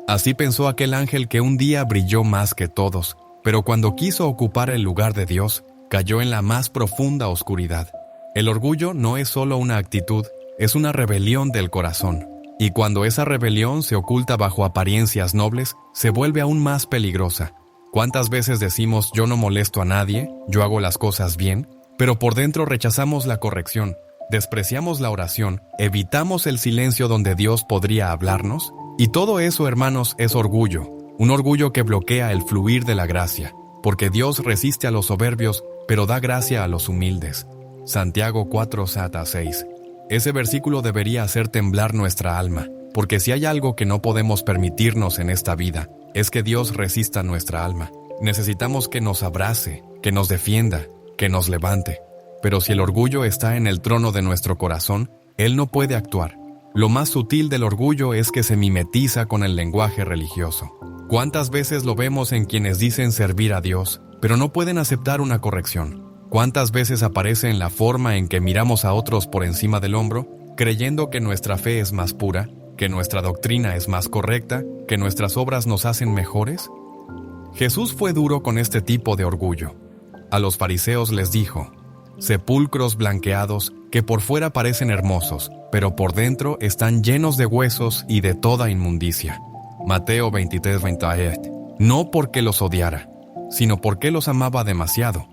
Así pensó aquel ángel que un día brilló más que todos, pero cuando quiso ocupar el lugar de Dios, cayó en la más profunda oscuridad. El orgullo no es solo una actitud, es una rebelión del corazón. Y cuando esa rebelión se oculta bajo apariencias nobles, se vuelve aún más peligrosa. ¿Cuántas veces decimos yo no molesto a nadie, yo hago las cosas bien? Pero por dentro rechazamos la corrección, despreciamos la oración, evitamos el silencio donde Dios podría hablarnos. Y todo eso, hermanos, es orgullo, un orgullo que bloquea el fluir de la gracia, porque Dios resiste a los soberbios, pero da gracia a los humildes. Santiago 4:6. Ese versículo debería hacer temblar nuestra alma, porque si hay algo que no podemos permitirnos en esta vida, es que Dios resista nuestra alma. Necesitamos que nos abrace, que nos defienda, que nos levante. Pero si el orgullo está en el trono de nuestro corazón, Él no puede actuar. Lo más sutil del orgullo es que se mimetiza con el lenguaje religioso. ¿Cuántas veces lo vemos en quienes dicen servir a Dios, pero no pueden aceptar una corrección? ¿Cuántas veces aparece en la forma en que miramos a otros por encima del hombro, creyendo que nuestra fe es más pura, que nuestra doctrina es más correcta, que nuestras obras nos hacen mejores? Jesús fue duro con este tipo de orgullo. A los fariseos les dijo: sepulcros blanqueados que por fuera parecen hermosos, pero por dentro están llenos de huesos y de toda inmundicia. Mateo 23:28. No porque los odiara, sino porque los amaba demasiado,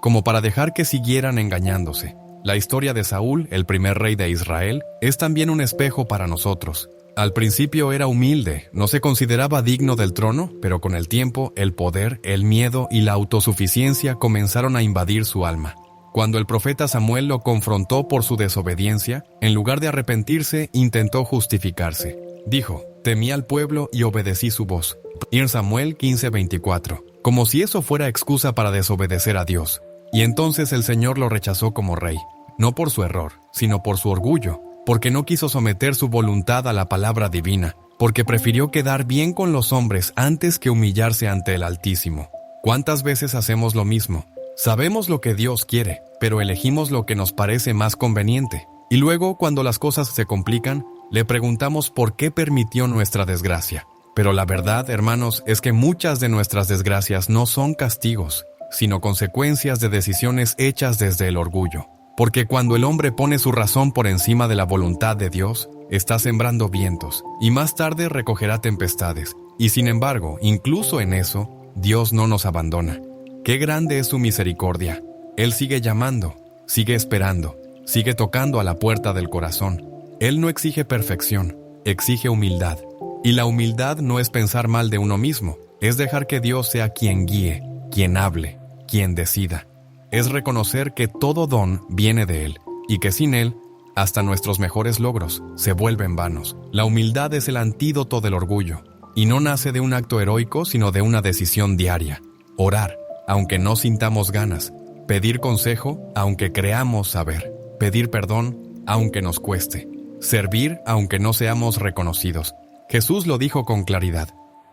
como para dejar que siguieran engañándose. La historia de Saúl, el primer rey de Israel, es también un espejo para nosotros. Al principio era humilde, no se consideraba digno del trono, pero con el tiempo, el poder, el miedo y la autosuficiencia comenzaron a invadir su alma. Cuando el profeta Samuel lo confrontó por su desobediencia, en lugar de arrepentirse, intentó justificarse. Dijo: «Temí al pueblo y obedecí su voz». 1 Samuel 15:24. Como si eso fuera excusa para desobedecer a Dios. Y entonces el Señor lo rechazó como rey, no por su error, sino por su orgullo, porque no quiso someter su voluntad a la palabra divina, porque prefirió quedar bien con los hombres antes que humillarse ante el Altísimo. ¿Cuántas veces hacemos lo mismo? Sabemos lo que Dios quiere, pero elegimos lo que nos parece más conveniente. Y luego, cuando las cosas se complican, le preguntamos por qué permitió nuestra desgracia. Pero la verdad, hermanos, es que muchas de nuestras desgracias no son castigos, sino consecuencias de decisiones hechas desde el orgullo. Porque cuando el hombre pone su razón por encima de la voluntad de Dios, está sembrando vientos, y más tarde recogerá tempestades. Y sin embargo, incluso en eso, Dios no nos abandona. ¡Qué grande es su misericordia! Él sigue llamando, sigue esperando, sigue tocando a la puerta del corazón. Él no exige perfección, exige humildad. Y la humildad no es pensar mal de uno mismo, es dejar que Dios sea quien guíe, quien hable, quien decida. Es reconocer que todo don viene de Él, y que sin Él, hasta nuestros mejores logros se vuelven vanos. La humildad es el antídoto del orgullo, y no nace de un acto heroico, sino de una decisión diaria. Orar, aunque no sintamos ganas. Pedir consejo, aunque creamos saber. Pedir perdón, aunque nos cueste. Servir, aunque no seamos reconocidos. Jesús lo dijo con claridad: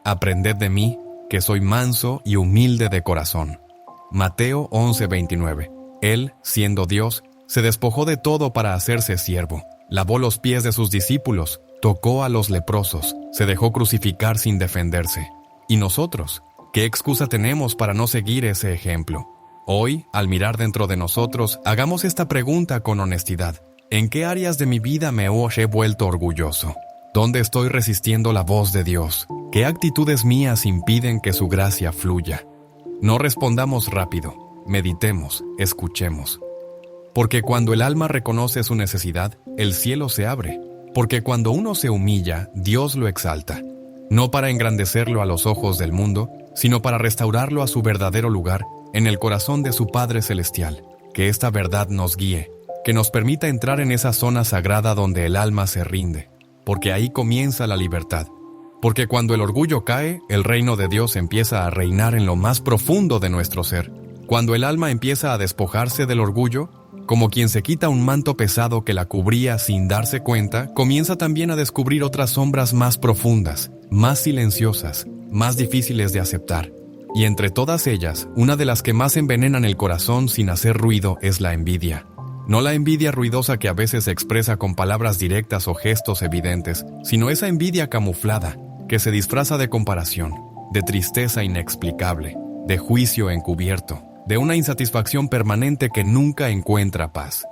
«Aprended de mí, que soy manso y humilde de corazón». Mateo 11:29. Él, siendo Dios, se despojó de todo para hacerse siervo. Lavó los pies de sus discípulos, tocó a los leprosos, se dejó crucificar sin defenderse. ¿Y nosotros? ¿Qué excusa tenemos para no seguir ese ejemplo? Hoy, al mirar dentro de nosotros, hagamos esta pregunta con honestidad. ¿En qué áreas de mi vida me he vuelto orgulloso? ¿Dónde estoy resistiendo la voz de Dios? ¿Qué actitudes mías impiden que su gracia fluya? No respondamos rápido, meditemos, escuchemos. Porque cuando el alma reconoce su necesidad, el cielo se abre. Porque cuando uno se humilla, Dios lo exalta. No para engrandecerlo a los ojos del mundo, sino para restaurarlo a su verdadero lugar, en el corazón de su Padre Celestial. Que esta verdad nos guíe, que nos permita entrar en esa zona sagrada donde el alma se rinde. Porque ahí comienza la libertad. Porque cuando el orgullo cae, el reino de Dios empieza a reinar en lo más profundo de nuestro ser. Cuando el alma empieza a despojarse del orgullo, como quien se quita un manto pesado que la cubría sin darse cuenta, comienza también a descubrir otras sombras más profundas, más silenciosas, más difíciles de aceptar. Y entre todas ellas, una de las que más envenenan el corazón sin hacer ruido es la envidia. No la envidia ruidosa que a veces se expresa con palabras directas o gestos evidentes, sino esa envidia camuflada, que se disfraza de comparación, de tristeza inexplicable, de juicio encubierto, de una insatisfacción permanente que nunca encuentra paz.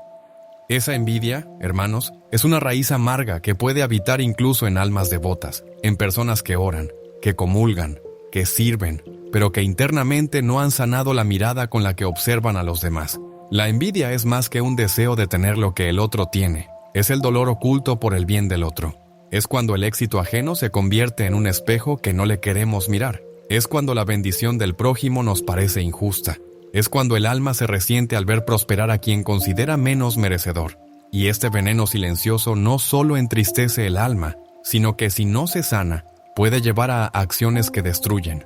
Esa envidia, hermanos, es una raíz amarga que puede habitar incluso en almas devotas, en personas que oran, que comulgan, que sirven, pero que internamente no han sanado la mirada con la que observan a los demás. La envidia es más que un deseo de tener lo que el otro tiene, es el dolor oculto por el bien del otro. Es cuando el éxito ajeno se convierte en un espejo que no le queremos mirar. Es cuando la bendición del prójimo nos parece injusta. Es cuando el alma se resiente al ver prosperar a quien considera menos merecedor. Y este veneno silencioso no solo entristece el alma, sino que si no se sana, puede llevar a acciones que destruyen.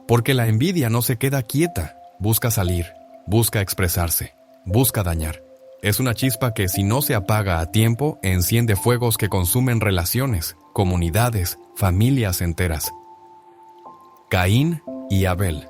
Porque la envidia no se queda quieta, busca salir, busca expresarse, busca dañar. Es una chispa que, si no se apaga a tiempo, enciende fuegos que consumen relaciones, comunidades, familias enteras. Caín y Abel.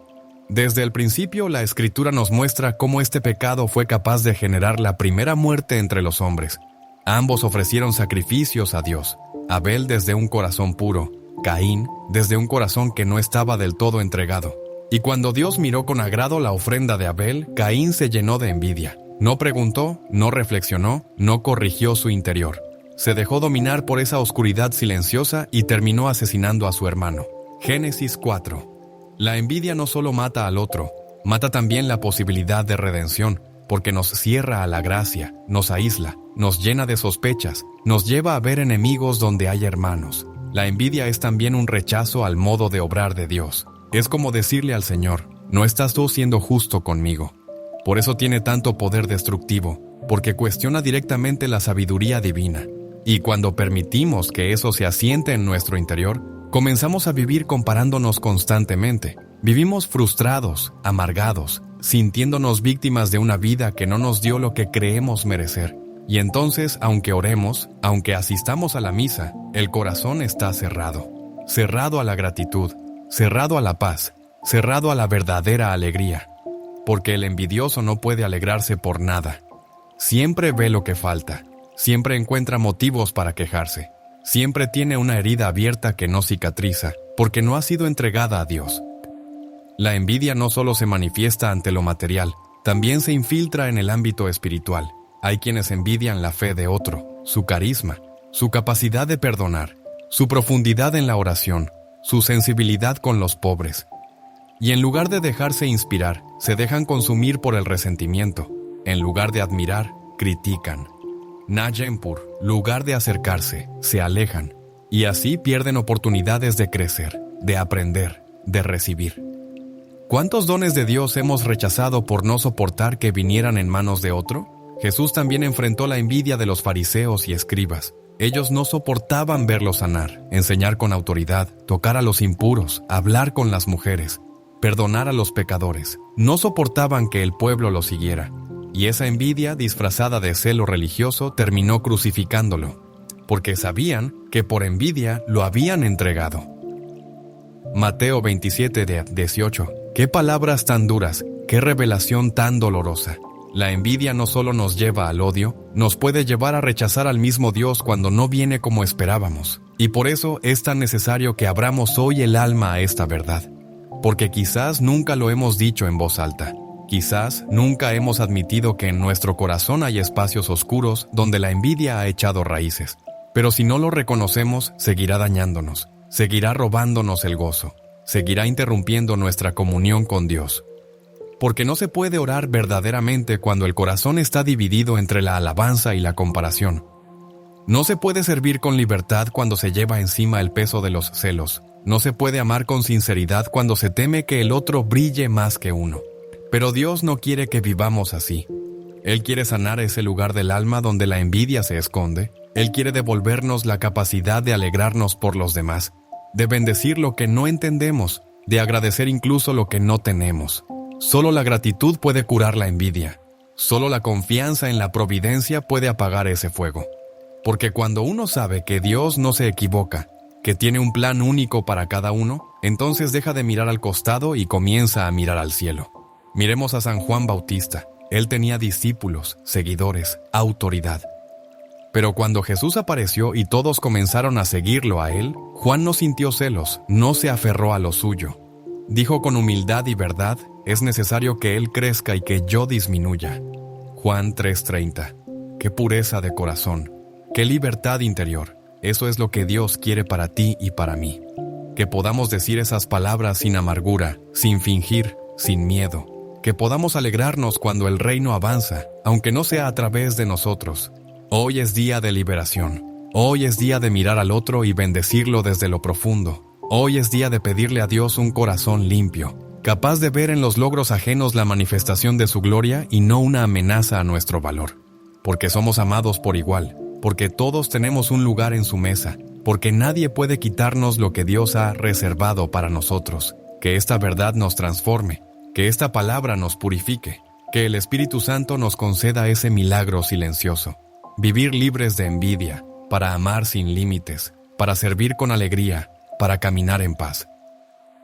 Desde el principio, la Escritura nos muestra cómo este pecado fue capaz de generar la primera muerte entre los hombres. Ambos ofrecieron sacrificios a Dios. Abel desde un corazón puro, Caín desde un corazón que no estaba del todo entregado. Y cuando Dios miró con agrado la ofrenda de Abel, Caín se llenó de envidia. No preguntó, no reflexionó, no corrigió su interior. Se dejó dominar por esa oscuridad silenciosa y terminó asesinando a su hermano. Génesis 4. La envidia no solo mata al otro, mata también la posibilidad de redención, porque nos cierra a la gracia, nos aísla, nos llena de sospechas, nos lleva a ver enemigos donde hay hermanos. La envidia es también un rechazo al modo de obrar de Dios. Es como decirle al Señor, no estás tú siendo justo conmigo. Por eso tiene tanto poder destructivo, porque cuestiona directamente la sabiduría divina. Y cuando permitimos que eso se asiente en nuestro interior, comenzamos a vivir comparándonos constantemente. Vivimos frustrados, amargados, sintiéndonos víctimas de una vida que no nos dio lo que creemos merecer. Y entonces, aunque oremos, aunque asistamos a la misa, el corazón está cerrado. Cerrado a la gratitud, cerrado a la paz, cerrado a la verdadera alegría. Porque el envidioso no puede alegrarse por nada. Siempre ve lo que falta. Siempre encuentra motivos para quejarse. Siempre tiene una herida abierta que no cicatriza, porque no ha sido entregada a Dios. La envidia no solo se manifiesta ante lo material, también se infiltra en el ámbito espiritual. Hay quienes envidian la fe de otro, su carisma, su capacidad de perdonar, su profundidad en la oración, su sensibilidad con los pobres. Y en lugar de dejarse inspirar, se dejan consumir por el resentimiento. En lugar de admirar, critican. Najempur, lugar de acercarse, se alejan, y así pierden oportunidades de crecer, de aprender, de recibir. ¿Cuántos dones de Dios hemos rechazado por no soportar que vinieran en manos de otro? Jesús también enfrentó la envidia de los fariseos y escribas. Ellos no soportaban verlo sanar, enseñar con autoridad, tocar a los impuros, hablar con las mujeres, perdonar a los pecadores. No soportaban que el pueblo lo siguiera. Y esa envidia, disfrazada de celo religioso, terminó crucificándolo, porque sabían que por envidia lo habían entregado. Mateo 27:18. ¡Qué palabras tan duras! ¡Qué revelación tan dolorosa! La envidia no solo nos lleva al odio, nos puede llevar a rechazar al mismo Dios cuando no viene como esperábamos. Y por eso es tan necesario que abramos hoy el alma a esta verdad, porque quizás nunca lo hemos dicho en voz alta. Quizás nunca hemos admitido que en nuestro corazón hay espacios oscuros donde la envidia ha echado raíces. Pero si no lo reconocemos, seguirá dañándonos, seguirá robándonos el gozo, seguirá interrumpiendo nuestra comunión con Dios. Porque no se puede orar verdaderamente cuando el corazón está dividido entre la alabanza y la comparación. No se puede servir con libertad cuando se lleva encima el peso de los celos. No se puede amar con sinceridad cuando se teme que el otro brille más que uno. Pero Dios no quiere que vivamos así. Él quiere sanar ese lugar del alma donde la envidia se esconde. Él quiere devolvernos la capacidad de alegrarnos por los demás, de bendecir lo que no entendemos, de agradecer incluso lo que no tenemos. Solo la gratitud puede curar la envidia. Solo la confianza en la providencia puede apagar ese fuego. Porque cuando uno sabe que Dios no se equivoca, que tiene un plan único para cada uno, entonces deja de mirar al costado y comienza a mirar al cielo. Miremos a San Juan Bautista. Él tenía discípulos, seguidores, autoridad. Pero cuando Jesús apareció y todos comenzaron a seguirlo a él, Juan no sintió celos, no se aferró a lo suyo. Dijo con humildad y verdad, es necesario que él crezca y que yo disminuya. Juan 3:30. Qué pureza de corazón, qué libertad interior. Eso es lo que Dios quiere para ti y para mí. Que podamos decir esas palabras sin amargura, sin fingir, sin miedo. Que podamos alegrarnos cuando el reino avanza, aunque no sea a través de nosotros. Hoy es día de liberación. Hoy es día de mirar al otro y bendecirlo desde lo profundo. Hoy es día de pedirle a Dios un corazón limpio, capaz de ver en los logros ajenos la manifestación de su gloria y no una amenaza a nuestro valor. Porque somos amados por igual, porque todos tenemos un lugar en su mesa, porque nadie puede quitarnos lo que Dios ha reservado para nosotros. Que esta verdad nos transforme, que esta palabra nos purifique, que el Espíritu Santo nos conceda ese milagro silencioso. Vivir libres de envidia, para amar sin límites, para servir con alegría, para caminar en paz.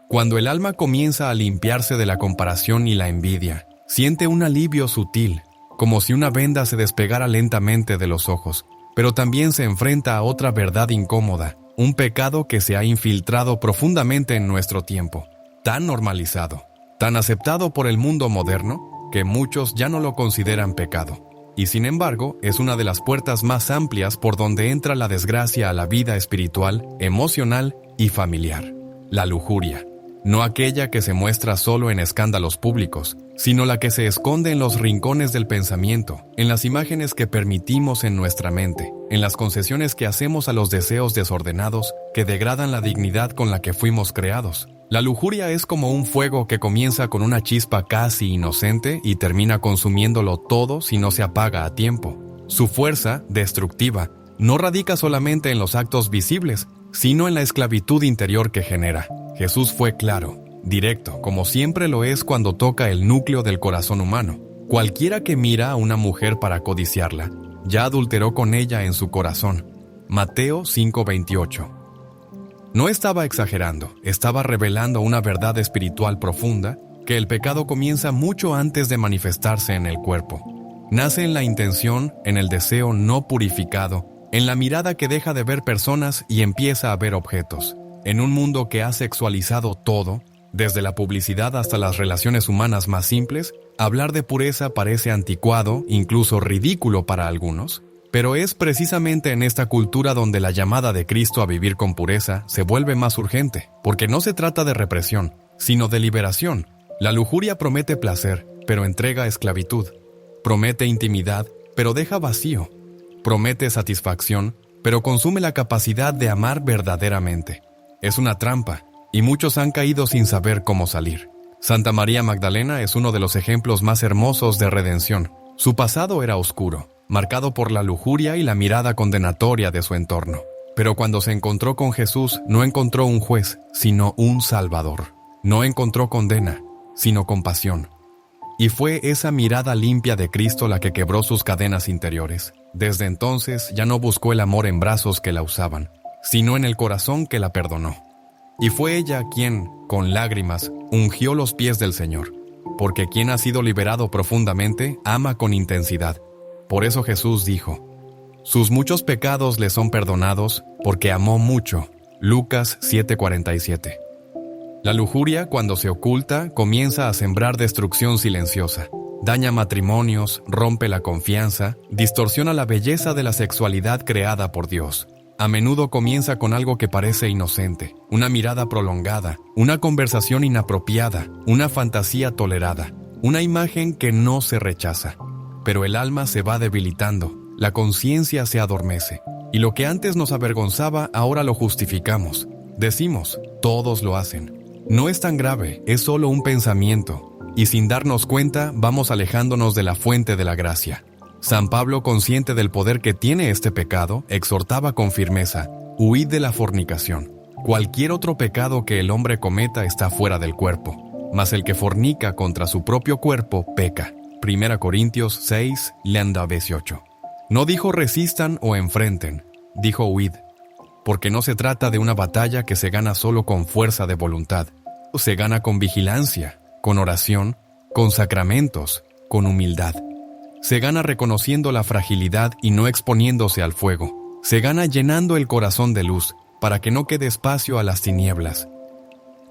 Cuando el alma comienza a limpiarse de la comparación y la envidia, siente un alivio sutil, como si una venda se despegara lentamente de los ojos, pero también se enfrenta a otra verdad incómoda, un pecado que se ha infiltrado profundamente en nuestro tiempo, tan normalizado, tan aceptado por el mundo moderno, que muchos ya no lo consideran pecado. Y sin embargo, es una de las puertas más amplias por donde entra la desgracia a la vida espiritual, emocional y familiar. La lujuria. no aquella que se muestra solo en escándalos públicos, sino la que se esconde en los rincones del pensamiento, en las imágenes que permitimos en nuestra mente, en las concesiones que hacemos a los deseos desordenados que degradan la dignidad con la que fuimos creados. La lujuria es como un fuego que comienza con una chispa casi inocente y termina consumiéndolo todo si no se apaga a tiempo. Su fuerza, destructiva, no radica solamente en los actos visibles, sino en la esclavitud interior que genera. Jesús fue claro, directo, como siempre lo es cuando toca el núcleo del corazón humano. Cualquiera que mira a una mujer para codiciarla, ya adulteró con ella en su corazón. Mateo 5:28. No estaba exagerando, estaba revelando una verdad espiritual profunda, que el pecado comienza mucho antes de manifestarse en el cuerpo. Nace en la intención, en el deseo no purificado, en la mirada que deja de ver personas y empieza a ver objetos. En un mundo que ha sexualizado todo, desde la publicidad hasta las relaciones humanas más simples, hablar de pureza parece anticuado, incluso ridículo para algunos. Pero es precisamente en esta cultura donde la llamada de Cristo a vivir con pureza se vuelve más urgente, porque no se trata de represión, sino de liberación. La lujuria promete placer, pero entrega esclavitud. Promete intimidad, pero deja vacío. Promete satisfacción, pero consume la capacidad de amar verdaderamente. Es una trampa, y muchos han caído sin saber cómo salir. Santa María Magdalena es uno de los ejemplos más hermosos de redención. Su pasado era oscuro, marcado por la lujuria y la mirada condenatoria de su entorno. Pero cuando se encontró con Jesús, no encontró un juez, sino un Salvador. No encontró condena, sino compasión. Y fue esa mirada limpia de Cristo la que quebró sus cadenas interiores. Desde entonces ya no buscó el amor en brazos que la usaban, sino en el corazón que la perdonó. Y fue ella quien, con lágrimas, ungió los pies del Señor, porque quien ha sido liberado profundamente ama con intensidad. Por eso Jesús dijo, sus muchos pecados le son perdonados porque amó mucho. Lucas 7:47. La lujuria, cuando se oculta, comienza a sembrar destrucción silenciosa. Daña matrimonios, rompe la confianza, distorsiona la belleza de la sexualidad creada por Dios. A menudo comienza con algo que parece inocente, una mirada prolongada, una conversación inapropiada, una fantasía tolerada, una imagen que no se rechaza. Pero el alma se va debilitando, la conciencia se adormece, y lo que antes nos avergonzaba ahora lo justificamos. Decimos, todos lo hacen. No es tan grave, es solo un pensamiento, y sin darnos cuenta vamos alejándonos de la fuente de la gracia. San Pablo, consciente del poder que tiene este pecado, exhortaba con firmeza, huid de la fornicación. Cualquier otro pecado que el hombre cometa está fuera del cuerpo, mas el que fornica contra su propio cuerpo peca. 1 Corintios 6, landa 18. No dijo resistan o enfrenten, dijo huid, porque no se trata de una batalla que se gana solo con fuerza de voluntad. Se gana con vigilancia, con oración, con sacramentos, con humildad. Se gana reconociendo la fragilidad y no exponiéndose al fuego. Se gana llenando el corazón de luz, para que no quede espacio a las tinieblas.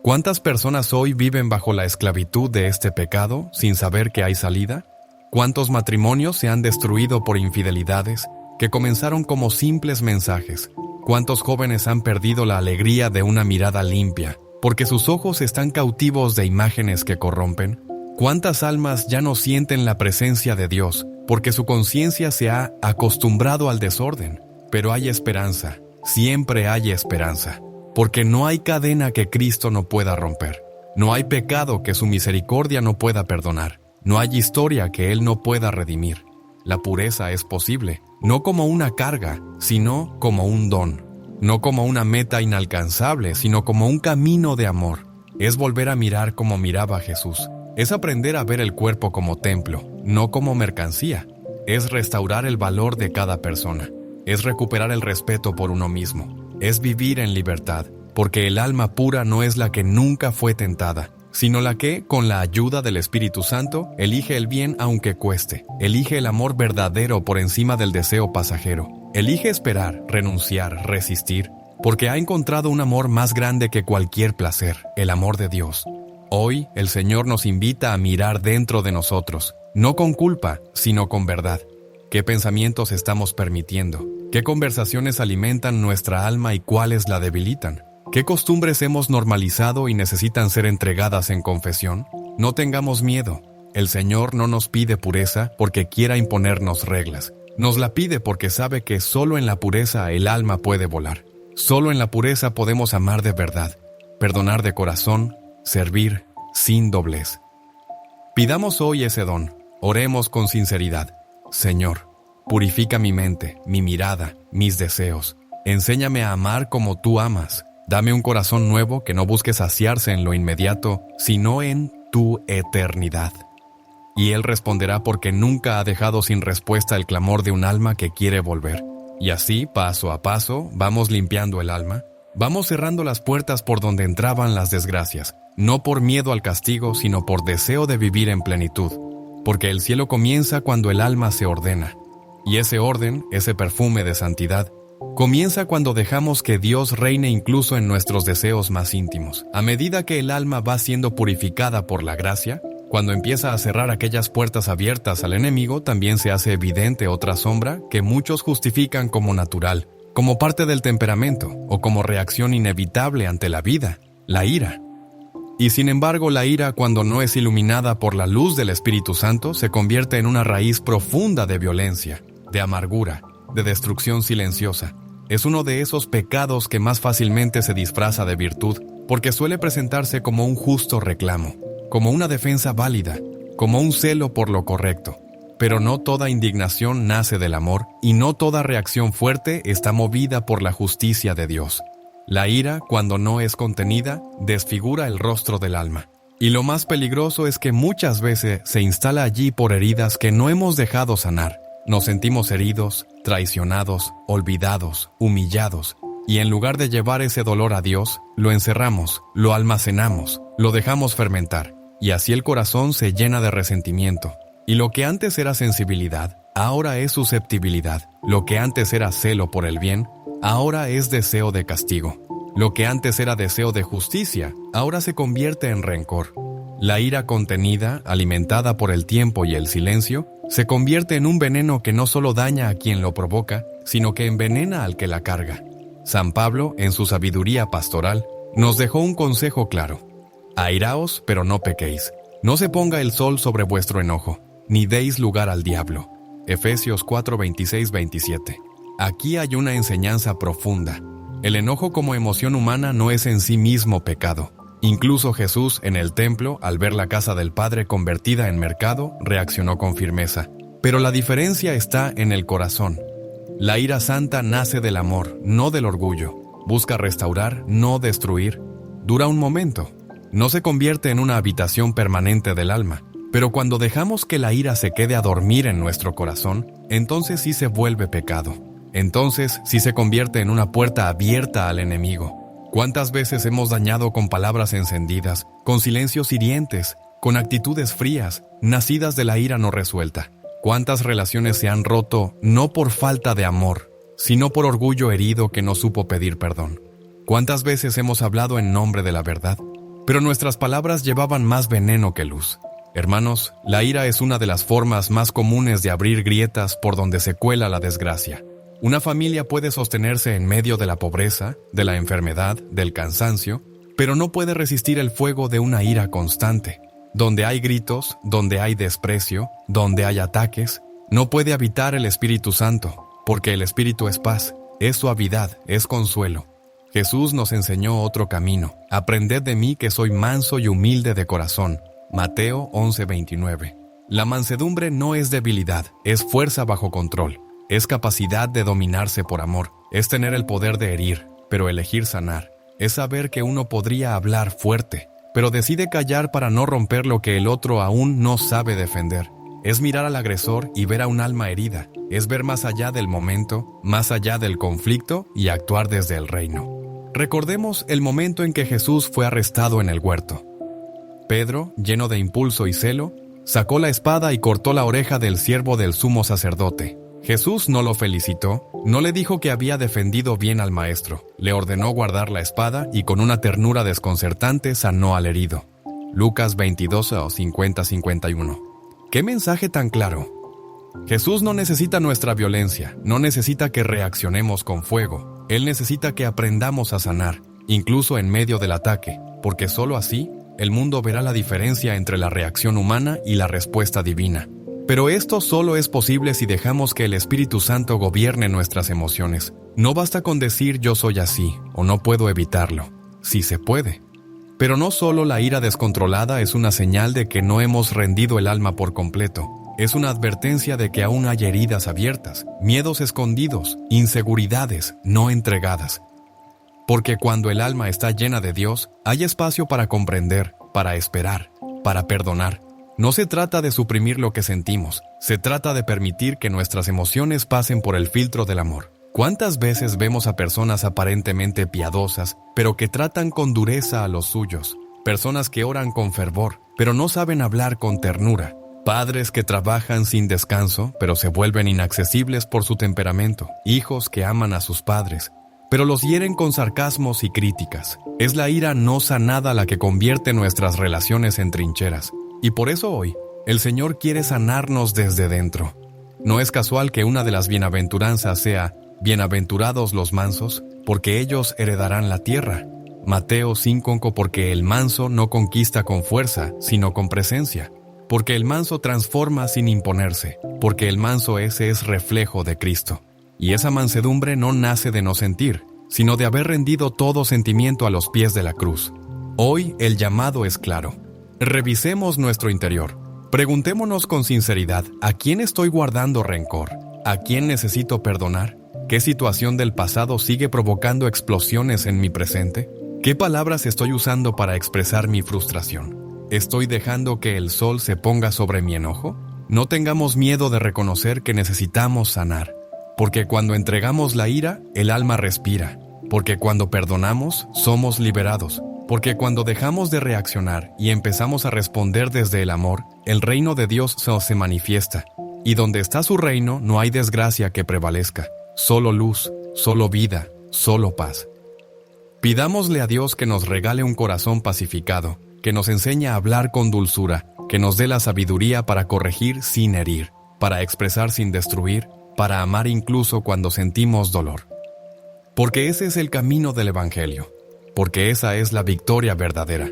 ¿Cuántas personas hoy viven bajo la esclavitud de este pecado sin saber que hay salida? ¿Cuántos matrimonios se han destruido por infidelidades que comenzaron como simples mensajes? ¿Cuántos jóvenes han perdido la alegría de una mirada limpia porque sus ojos están cautivos de imágenes que corrompen? ¿Cuántas almas ya no sienten la presencia de Dios porque su conciencia se ha acostumbrado al desorden? Pero hay esperanza, siempre hay esperanza, porque no hay cadena que Cristo no pueda romper. No hay pecado que su misericordia no pueda perdonar. No hay historia que Él no pueda redimir. La pureza es posible, no como una carga, sino como un don. No como una meta inalcanzable, sino como un camino de amor. Es volver a mirar como miraba Jesús. Es aprender a ver el cuerpo como templo, no como mercancía. Es restaurar el valor de cada persona. Es recuperar el respeto por uno mismo. Es vivir en libertad, porque el alma pura no es la que nunca fue tentada, sino la que, con la ayuda del Espíritu Santo, elige el bien aunque cueste. Elige el amor verdadero por encima del deseo pasajero. Elige esperar, renunciar, resistir, porque ha encontrado un amor más grande que cualquier placer, el amor de Dios. Hoy, el Señor nos invita a mirar dentro de nosotros, no con culpa, sino con verdad. ¿Qué pensamientos estamos permitiendo? ¿Qué conversaciones alimentan nuestra alma y cuáles la debilitan? ¿Qué costumbres hemos normalizado y necesitan ser entregadas en confesión? No tengamos miedo. El Señor no nos pide pureza porque quiera imponernos reglas. Nos la pide porque sabe que solo en la pureza el alma puede volar. Solo en la pureza podemos amar de verdad, perdonar de corazón, servir sin doblez. Pidamos hoy ese don. Oremos con sinceridad. Señor, purifica mi mente, mi mirada, mis deseos. Enséñame a amar como tú amas. Dame un corazón nuevo que no busque saciarse en lo inmediato, sino en tu eternidad. Y Él responderá porque nunca ha dejado sin respuesta el clamor de un alma que quiere volver. Y así, paso a paso, vamos limpiando el alma, vamos cerrando las puertas por donde entraban las desgracias, no por miedo al castigo, sino por deseo de vivir en plenitud. Porque el cielo comienza cuando el alma se ordena. Y ese orden, ese perfume de santidad, comienza cuando dejamos que Dios reine incluso en nuestros deseos más íntimos. A medida que el alma va siendo purificada por la gracia, cuando empieza a cerrar aquellas puertas abiertas al enemigo, también se hace evidente otra sombra que muchos justifican como natural, como parte del temperamento o como reacción inevitable ante la vida, la ira. Y sin embargo, la ira, cuando no es iluminada por la luz del Espíritu Santo, se convierte en una raíz profunda de violencia, de amargura, de destrucción silenciosa. Es uno de esos pecados que más fácilmente se disfraza de virtud, porque suele presentarse como un justo reclamo, como una defensa válida, como un celo por lo correcto. Pero no toda indignación nace del amor, y no toda reacción fuerte está movida por la justicia de Dios. La ira, cuando no es contenida, desfigura el rostro del alma. Y lo más peligroso es que muchas veces se instala allí por heridas que no hemos dejado sanar. Nos sentimos heridos, traicionados, olvidados, humillados, y en lugar de llevar ese dolor a Dios, lo encerramos, lo almacenamos, lo dejamos fermentar, y así el corazón se llena de resentimiento. Y lo que antes era sensibilidad, ahora es susceptibilidad. Lo que antes era celo por el bien, ahora es deseo de castigo. Lo que antes era deseo de justicia, ahora se convierte en rencor. La ira contenida, alimentada por el tiempo y el silencio, se convierte en un veneno que no solo daña a quien lo provoca, sino que envenena al que la carga. San Pablo, en su sabiduría pastoral, nos dejó un consejo claro. Airaos, pero no pequéis. No se ponga el sol sobre vuestro enojo, ni deis lugar al diablo. Efesios 4, 26, 27. Aquí hay una enseñanza profunda. El enojo como emoción humana no es en sí mismo pecado. Incluso Jesús, en el templo, al ver la casa del Padre convertida en mercado, reaccionó con firmeza. Pero la diferencia está en el corazón. La ira santa nace del amor, no del orgullo. Busca restaurar, no destruir. Dura un momento. No se convierte en una habitación permanente del alma. Pero cuando dejamos que la ira se quede a dormir en nuestro corazón, entonces sí se vuelve pecado. Entonces sí se convierte en una puerta abierta al enemigo. ¿Cuántas veces hemos dañado con palabras encendidas, con silencios hirientes, con actitudes frías, nacidas de la ira no resuelta? ¿Cuántas relaciones se han roto no por falta de amor, sino por orgullo herido que no supo pedir perdón? ¿Cuántas veces hemos hablado en nombre de la verdad, pero nuestras palabras llevaban más veneno que luz? Hermanos, la ira es una de las formas más comunes de abrir grietas por donde se cuela la desgracia. Una familia puede sostenerse en medio de la pobreza, de la enfermedad, del cansancio, pero no puede resistir el fuego de una ira constante. Donde hay gritos, donde hay desprecio, donde hay ataques, no puede habitar el Espíritu Santo, porque el Espíritu es paz, es suavidad, es consuelo. Jesús nos enseñó otro camino. Aprended de mí que soy manso y humilde de corazón. Mateo 11:29. La mansedumbre no es debilidad, es fuerza bajo control. Es capacidad de dominarse por amor, es tener el poder de herir, pero elegir sanar. Es saber que uno podría hablar fuerte, pero decide callar para no romper lo que el otro aún no sabe defender. Es mirar al agresor y ver a un alma herida. Es ver más allá del momento, más allá del conflicto y actuar desde el reino. Recordemos el momento en que Jesús fue arrestado en el huerto. Pedro, lleno de impulso y celo, sacó la espada y cortó la oreja del siervo del sumo sacerdote. Jesús no lo felicitó, no le dijo que había defendido bien al maestro, le ordenó guardar la espada y con una ternura desconcertante sanó al herido. Lucas 22 o 50-51. ¡Qué mensaje tan claro! Jesús no necesita nuestra violencia, no necesita que reaccionemos con fuego. Él necesita que aprendamos a sanar, incluso en medio del ataque, porque solo así el mundo verá la diferencia entre la reacción humana y la respuesta divina. Pero esto solo es posible si dejamos que el Espíritu Santo gobierne nuestras emociones. No basta con decir yo soy así o no puedo evitarlo. Sí se puede. Pero no solo la ira descontrolada es una señal de que no hemos rendido el alma por completo. Es una advertencia de que aún hay heridas abiertas, miedos escondidos, inseguridades no entregadas. Porque cuando el alma está llena de Dios, hay espacio para comprender, para esperar, para perdonar. No se trata de suprimir lo que sentimos, se trata de permitir que nuestras emociones pasen por el filtro del amor. ¿Cuántas veces vemos a personas aparentemente piadosas, pero que tratan con dureza a los suyos? Personas que oran con fervor, pero no saben hablar con ternura. Padres que trabajan sin descanso, pero se vuelven inaccesibles por su temperamento. Hijos que aman a sus padres, pero los hieren con sarcasmos y críticas. Es la ira no sanada la que convierte nuestras relaciones en trincheras. Y por eso hoy, el Señor quiere sanarnos desde dentro. No es casual que una de las bienaventuranzas sea, bienaventurados los mansos, porque ellos heredarán la tierra. Mateo 5:5, porque el manso no conquista con fuerza, sino con presencia. Porque el manso transforma sin imponerse, porque el manso ese es reflejo de Cristo. Y esa mansedumbre no nace de no sentir, sino de haber rendido todo sentimiento a los pies de la cruz. Hoy el llamado es claro. Revisemos nuestro interior. Preguntémonos con sinceridad, ¿a quién estoy guardando rencor? ¿A quién necesito perdonar? ¿Qué situación del pasado sigue provocando explosiones en mi presente? ¿Qué palabras estoy usando para expresar mi frustración? ¿Estoy dejando que el sol se ponga sobre mi enojo? No tengamos miedo de reconocer que necesitamos sanar, porque cuando entregamos la ira, el alma respira, porque cuando perdonamos, somos liberados, porque cuando dejamos de reaccionar y empezamos a responder desde el amor, el reino de Dios se manifiesta, y donde está su reino no hay desgracia que prevalezca, solo luz, solo vida, solo paz. Pidámosle a Dios que nos regale un corazón pacificado, que nos enseñe a hablar con dulzura, que nos dé la sabiduría para corregir sin herir, para expresar sin destruir, para amar incluso cuando sentimos dolor. Porque ese es el camino del Evangelio, porque esa es la victoria verdadera.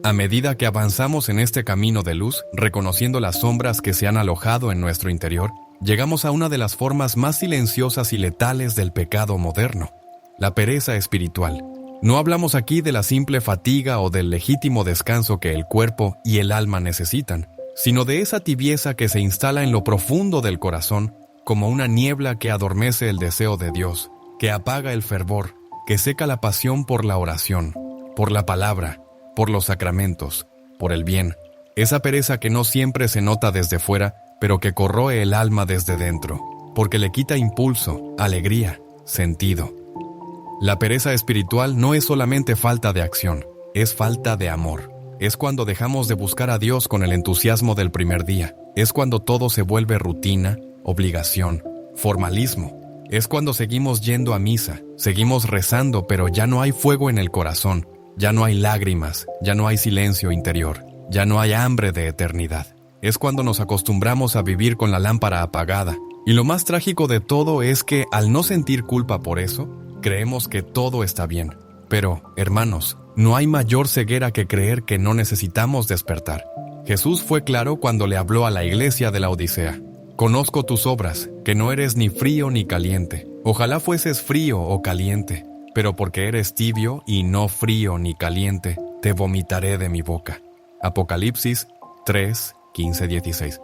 A medida que avanzamos en este camino de luz, reconociendo las sombras que se han alojado en nuestro interior, llegamos a una de las formas más silenciosas y letales del pecado moderno, la pereza espiritual. No hablamos aquí de la simple fatiga o del legítimo descanso que el cuerpo y el alma necesitan, sino de esa tibieza que se instala en lo profundo del corazón, como una niebla que adormece el deseo de Dios, que apaga el fervor, que seca la pasión por la oración, por la palabra, por los sacramentos, por el bien. Esa pereza que no siempre se nota desde fuera, pero que corroe el alma desde dentro, porque le quita impulso, alegría, sentido. La pereza espiritual no es solamente falta de acción, es falta de amor. Es cuando dejamos de buscar a Dios con el entusiasmo del primer día. Es cuando todo se vuelve rutina, obligación, formalismo. Es cuando seguimos yendo a misa, seguimos rezando, pero ya no hay fuego en el corazón, ya no hay lágrimas, ya no hay silencio interior, ya no hay hambre de eternidad. Es cuando nos acostumbramos a vivir con la lámpara apagada. Y lo más trágico de todo es que, al no sentir culpa por eso, creemos que todo está bien. Pero, hermanos, no hay mayor ceguera que creer que no necesitamos despertar. Jesús fue claro cuando le habló a la iglesia de la Odisea. Conozco tus obras, que no eres ni frío ni caliente. Ojalá fueses frío o caliente, pero porque eres tibio y no frío ni caliente, te vomitaré de mi boca. Apocalipsis 3, 15, 16.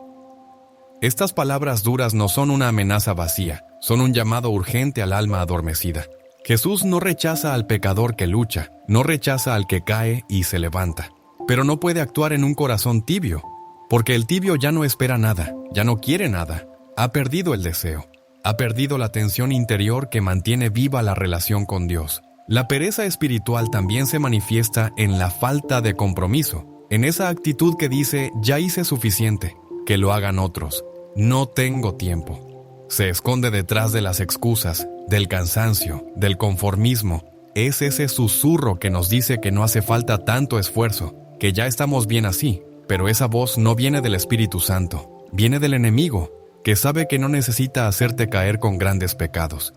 Estas palabras duras no son una amenaza vacía, son un llamado urgente al alma adormecida. Jesús no rechaza al pecador que lucha, no rechaza al que cae y se levanta, pero no puede actuar en un corazón tibio, porque el tibio ya no espera nada, ya no quiere nada, ha perdido el deseo, ha perdido la tensión interior que mantiene viva la relación con Dios. La pereza espiritual también se manifiesta en la falta de compromiso, en esa actitud que dice, ya hice suficiente, que lo hagan otros, no tengo tiempo. Se esconde detrás de las excusas, del cansancio, del conformismo. Es ese susurro que nos dice que no hace falta tanto esfuerzo, que ya estamos bien así, pero esa voz no viene del Espíritu Santo, viene del enemigo, que sabe que no necesita hacerte caer con grandes pecados.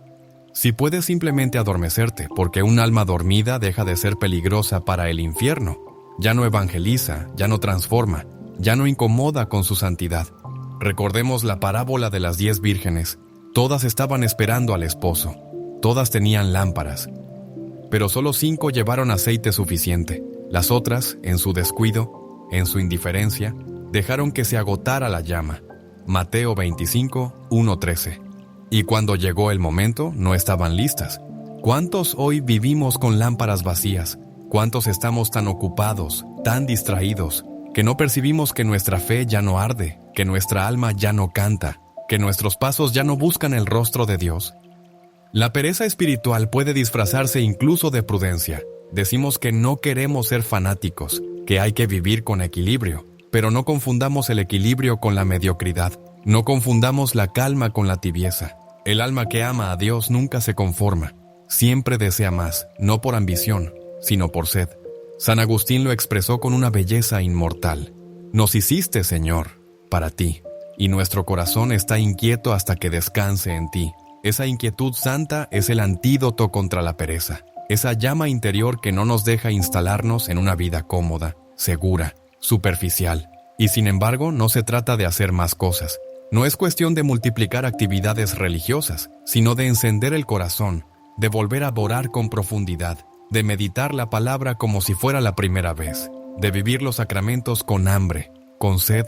Si puedes simplemente adormecerte, porque un alma dormida deja de ser peligrosa para el infierno. Ya no evangeliza, ya no transforma, ya no incomoda con su santidad. Recordemos la parábola de las 10 vírgenes. Todas estaban esperando al esposo. Todas tenían lámparas. Pero solo 5 llevaron aceite suficiente. Las otras, en su descuido, en su indiferencia, dejaron que se agotara la llama. Mateo 25, 1-13. Y cuando llegó el momento, no estaban listas. ¿Cuántos hoy vivimos con lámparas vacías? ¿Cuántos estamos tan ocupados, tan distraídos, que no percibimos que nuestra fe ya no arde, que nuestra alma ya no canta, que nuestros pasos ya no buscan el rostro de Dios? La pereza espiritual puede disfrazarse incluso de prudencia. Decimos que no queremos ser fanáticos, que hay que vivir con equilibrio, pero no confundamos el equilibrio con la mediocridad. No confundamos la calma con la tibieza. El alma que ama a Dios nunca se conforma. Siempre desea más, no por ambición, sino por sed. San Agustín lo expresó con una belleza inmortal. Nos hiciste, Señor, para ti, y nuestro corazón está inquieto hasta que descanse en ti. Esa inquietud santa es el antídoto contra la pereza. Esa llama interior que no nos deja instalarnos en una vida cómoda, segura, superficial. Y sin embargo, no se trata de hacer más cosas. No es cuestión de multiplicar actividades religiosas, sino de encender el corazón, de volver a orar con profundidad, de meditar la palabra como si fuera la primera vez, de vivir los sacramentos con hambre, con sed,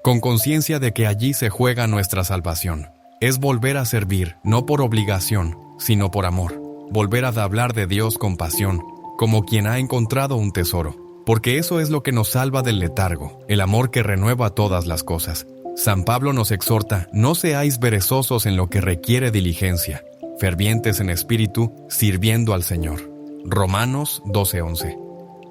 con conciencia de que allí se juega nuestra salvación. Es volver a servir, no por obligación, sino por amor. Volver a hablar de Dios con pasión, como quien ha encontrado un tesoro. Porque eso es lo que nos salva del letargo, el amor que renueva todas las cosas. San Pablo nos exhorta, no seáis perezosos en lo que requiere diligencia, fervientes en espíritu, sirviendo al Señor. Romanos 12:11.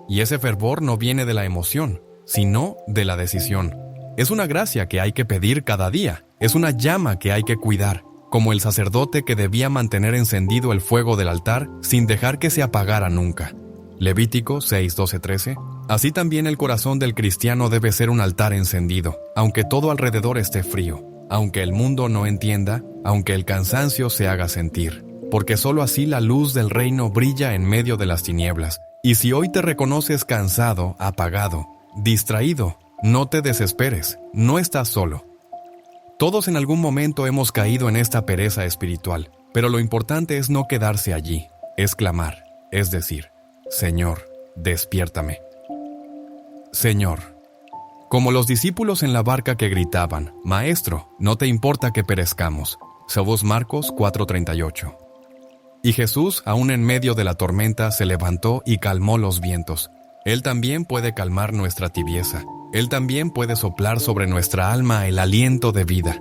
Y ese fervor no viene de la emoción, sino de la decisión. Es una gracia que hay que pedir cada día, es una llama que hay que cuidar, como el sacerdote que debía mantener encendido el fuego del altar sin dejar que se apagara nunca. Levítico 6:12-13. Así también el corazón del cristiano debe ser un altar encendido, aunque todo alrededor esté frío, aunque el mundo no entienda, aunque el cansancio se haga sentir, porque sólo así la luz del reino brilla en medio de las tinieblas. Y si hoy te reconoces cansado, apagado, distraído, no te desesperes, no estás solo. Todos en algún momento hemos caído en esta pereza espiritual, pero lo importante es no quedarse allí, es clamar, es decir, Señor, despiértame. Señor. Como los discípulos en la barca que gritaban, Maestro, no te importa que perezcamos. Según Marcos 4:38. Y Jesús, aún en medio de la tormenta, se levantó y calmó los vientos. Él también puede calmar nuestra tibieza. Él también puede soplar sobre nuestra alma el aliento de vida.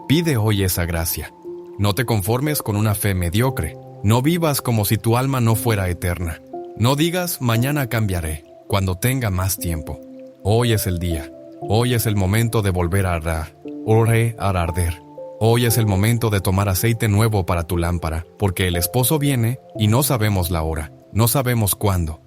Pide hoy esa gracia. No te conformes con una fe mediocre. No vivas como si tu alma no fuera eterna. No digas, mañana cambiaré, cuando tenga más tiempo. Hoy es el día. Hoy es el momento de volver a arder. Hoy es el momento de tomar aceite nuevo para tu lámpara, porque el esposo viene y no sabemos la hora, no sabemos cuándo.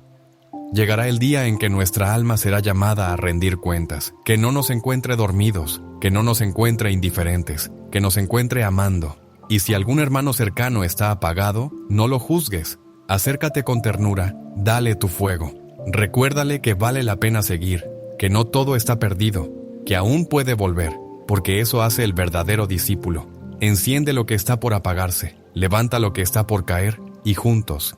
Llegará el día en que nuestra alma será llamada a rendir cuentas, que no nos encuentre dormidos, que no nos encuentre indiferentes, que nos encuentre amando. Y si algún hermano cercano está apagado, no lo juzgues. Acércate con ternura, dale tu fuego. Recuérdale que vale la pena seguir, que no todo está perdido, que aún puede volver, porque eso hace el verdadero discípulo. Enciende lo que está por apagarse, levanta lo que está por caer, y juntos,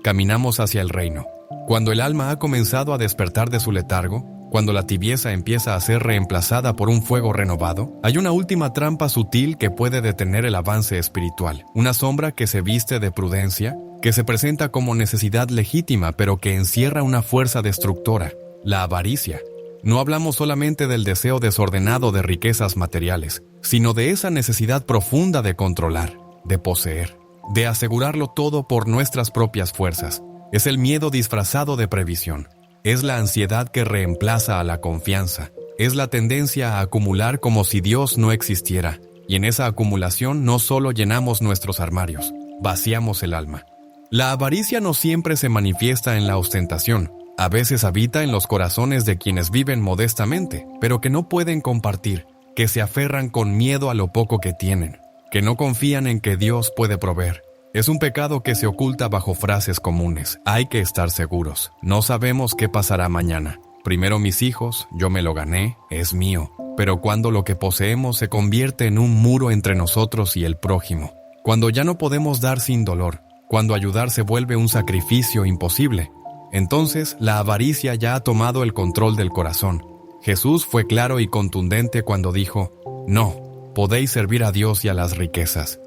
caminamos hacia el reino. Cuando el alma ha comenzado a despertar de su letargo, cuando la tibieza empieza a ser reemplazada por un fuego renovado, hay una última trampa sutil que puede detener el avance espiritual. Una sombra que se viste de prudencia, que se presenta como necesidad legítima, pero que encierra una fuerza destructora, la avaricia. No hablamos solamente del deseo desordenado de riquezas materiales, sino de esa necesidad profunda de controlar, de poseer, de asegurarlo todo por nuestras propias fuerzas. Es el miedo disfrazado de previsión. Es la ansiedad que reemplaza a la confianza. Es la tendencia a acumular como si Dios no existiera. Y en esa acumulación no solo llenamos nuestros armarios, vaciamos el alma. La avaricia no siempre se manifiesta en la ostentación. A veces habita en los corazones de quienes viven modestamente, pero que no pueden compartir, que se aferran con miedo a lo poco que tienen, que no confían en que Dios puede proveer, Es un pecado que se oculta bajo frases comunes. Hay que estar seguros. No sabemos qué pasará mañana. Primero mis hijos, yo me lo gané, es mío. Pero cuando lo que poseemos se convierte en un muro entre nosotros y el prójimo, cuando ya no podemos dar sin dolor, cuando ayudar se vuelve un sacrificio imposible, entonces la avaricia ya ha tomado el control del corazón. Jesús fue claro y contundente cuando dijo: no, podéis servir a Dios y a las riquezas.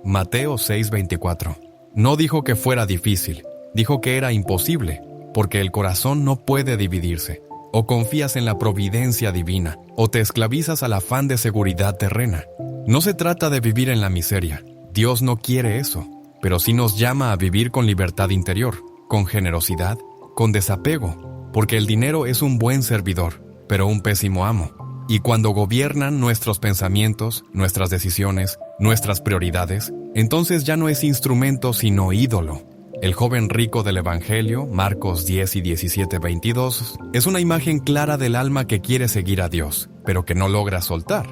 Mateo 6:24. No dijo que fuera difícil, dijo que era imposible, porque el corazón no puede dividirse. O confías en la providencia divina, o te esclavizas al afán de seguridad terrena. No se trata de vivir en la miseria. Dios no quiere eso, pero sí nos llama a vivir con libertad interior, con generosidad, con desapego, porque el dinero es un buen servidor, pero un pésimo amo. Y cuando gobiernan nuestros pensamientos, nuestras decisiones, nuestras prioridades, entonces ya no es instrumento sino ídolo. El joven rico del Evangelio, Marcos 10 y 17-22, es una imagen clara del alma que quiere seguir a Dios, pero que no logra soltar.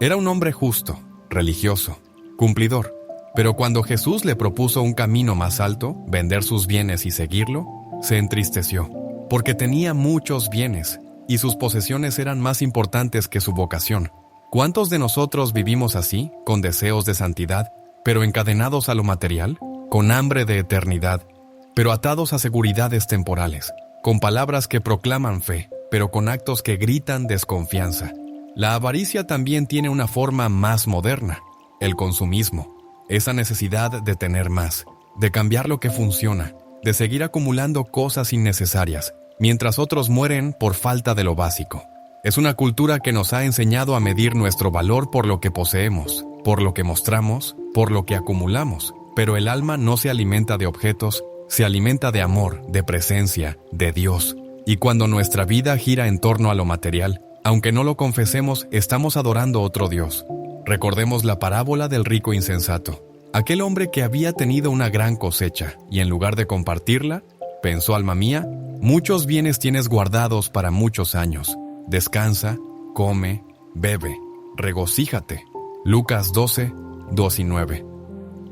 Era un hombre justo, religioso, cumplidor, pero cuando Jesús le propuso un camino más alto, vender sus bienes y seguirlo, se entristeció, porque tenía muchos bienes, y sus posesiones eran más importantes que su vocación. ¿Cuántos de nosotros vivimos así, con deseos de santidad, pero encadenados a lo material? Con hambre de eternidad, pero atados a seguridades temporales, con palabras que proclaman fe, pero con actos que gritan desconfianza. La avaricia también tiene una forma más moderna, el consumismo, esa necesidad de tener más, de cambiar lo que funciona, de seguir acumulando cosas innecesarias, mientras otros mueren por falta de lo básico. Es una cultura que nos ha enseñado a medir nuestro valor por lo que poseemos, por lo que mostramos, por lo que acumulamos. Pero el alma no se alimenta de objetos, se alimenta de amor, de presencia, de Dios. Y cuando nuestra vida gira en torno a lo material, aunque no lo confesemos, estamos adorando otro Dios. Recordemos la parábola del rico insensato. Aquel hombre que había tenido una gran cosecha, y en lugar de compartirla, pensó: alma mía, muchos bienes tienes guardados para muchos años. Descansa, come, bebe, regocíjate. Lucas 12, 2 y 9.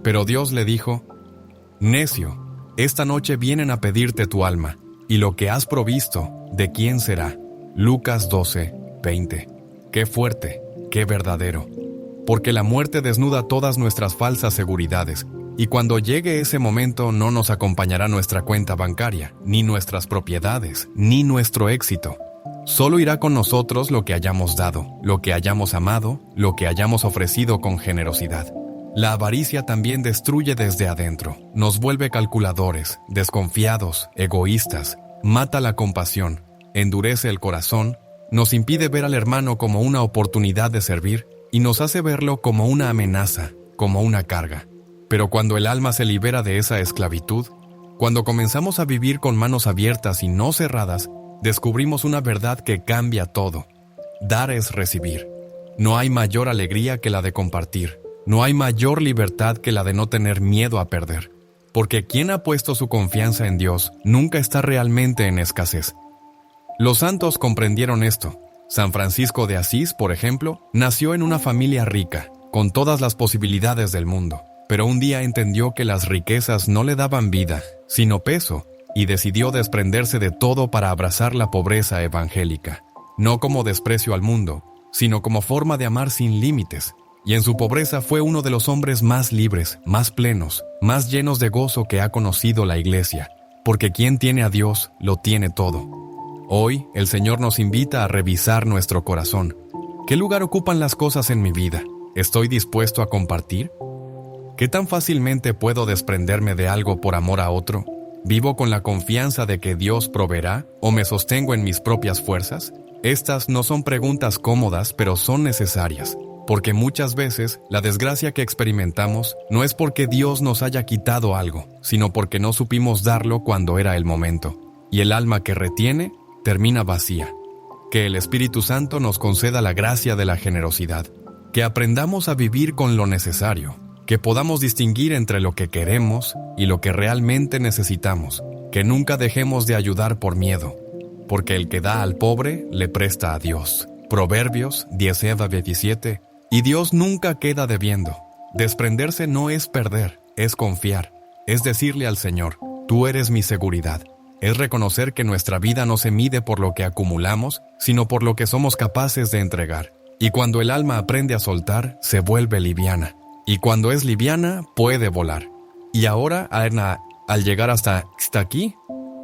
Pero Dios le dijo: necio, esta noche vienen a pedirte tu alma, y lo que has provisto, ¿de quién será? Lucas 12, 20. Qué fuerte, qué verdadero. Porque la muerte desnuda todas nuestras falsas seguridades, y cuando llegue ese momento no nos acompañará nuestra cuenta bancaria, ni nuestras propiedades, ni nuestro éxito. Solo irá con nosotros lo que hayamos dado, lo que hayamos amado, lo que hayamos ofrecido con generosidad. La avaricia también destruye desde adentro, nos vuelve calculadores, desconfiados, egoístas, mata la compasión, endurece el corazón, nos impide ver al hermano como una oportunidad de servir y nos hace verlo como una amenaza, como una carga. Pero cuando el alma se libera de esa esclavitud, cuando comenzamos a vivir con manos abiertas y no cerradas, descubrimos una verdad que cambia todo. Dar es recibir. No hay mayor alegría que la de compartir. No hay mayor libertad que la de no tener miedo a perder, porque quien ha puesto su confianza en Dios nunca está realmente en escasez. Los santos comprendieron esto. San Francisco de Asís, por ejemplo, nació en una familia rica, con todas las posibilidades del mundo, pero un día entendió que las riquezas no le daban vida, sino peso, y decidió desprenderse de todo para abrazar la pobreza evangélica, no como desprecio al mundo, sino como forma de amar sin límites. Y en su pobreza fue uno de los hombres más libres, más plenos, más llenos de gozo que ha conocido la Iglesia, porque quien tiene a Dios, lo tiene todo. Hoy, el Señor nos invita a revisar nuestro corazón. ¿Qué lugar ocupan las cosas en mi vida? ¿Estoy dispuesto a compartir? ¿Qué tan fácilmente puedo desprenderme de algo por amor a otro? ¿Vivo con la confianza de que Dios proveerá o me sostengo en mis propias fuerzas? Estas no son preguntas cómodas, pero son necesarias. Porque muchas veces la desgracia que experimentamos no es porque Dios nos haya quitado algo, sino porque no supimos darlo cuando era el momento. Y el alma que retiene termina vacía. Que el Espíritu Santo nos conceda la gracia de la generosidad. Que aprendamos a vivir con lo necesario. Que podamos distinguir entre lo que queremos y lo que realmente necesitamos. Que nunca dejemos de ayudar por miedo. Porque el que da al pobre le presta a Dios. Proverbios 10:27. Y Dios nunca queda debiendo. Desprenderse no es perder, es confiar, es decirle al Señor, tú eres mi seguridad. Es reconocer que nuestra vida no se mide por lo que acumulamos, sino por lo que somos capaces de entregar. Y cuando el alma aprende a soltar, se vuelve liviana. Y cuando es liviana, puede volar. Y ahora, Ana, al llegar hasta aquí,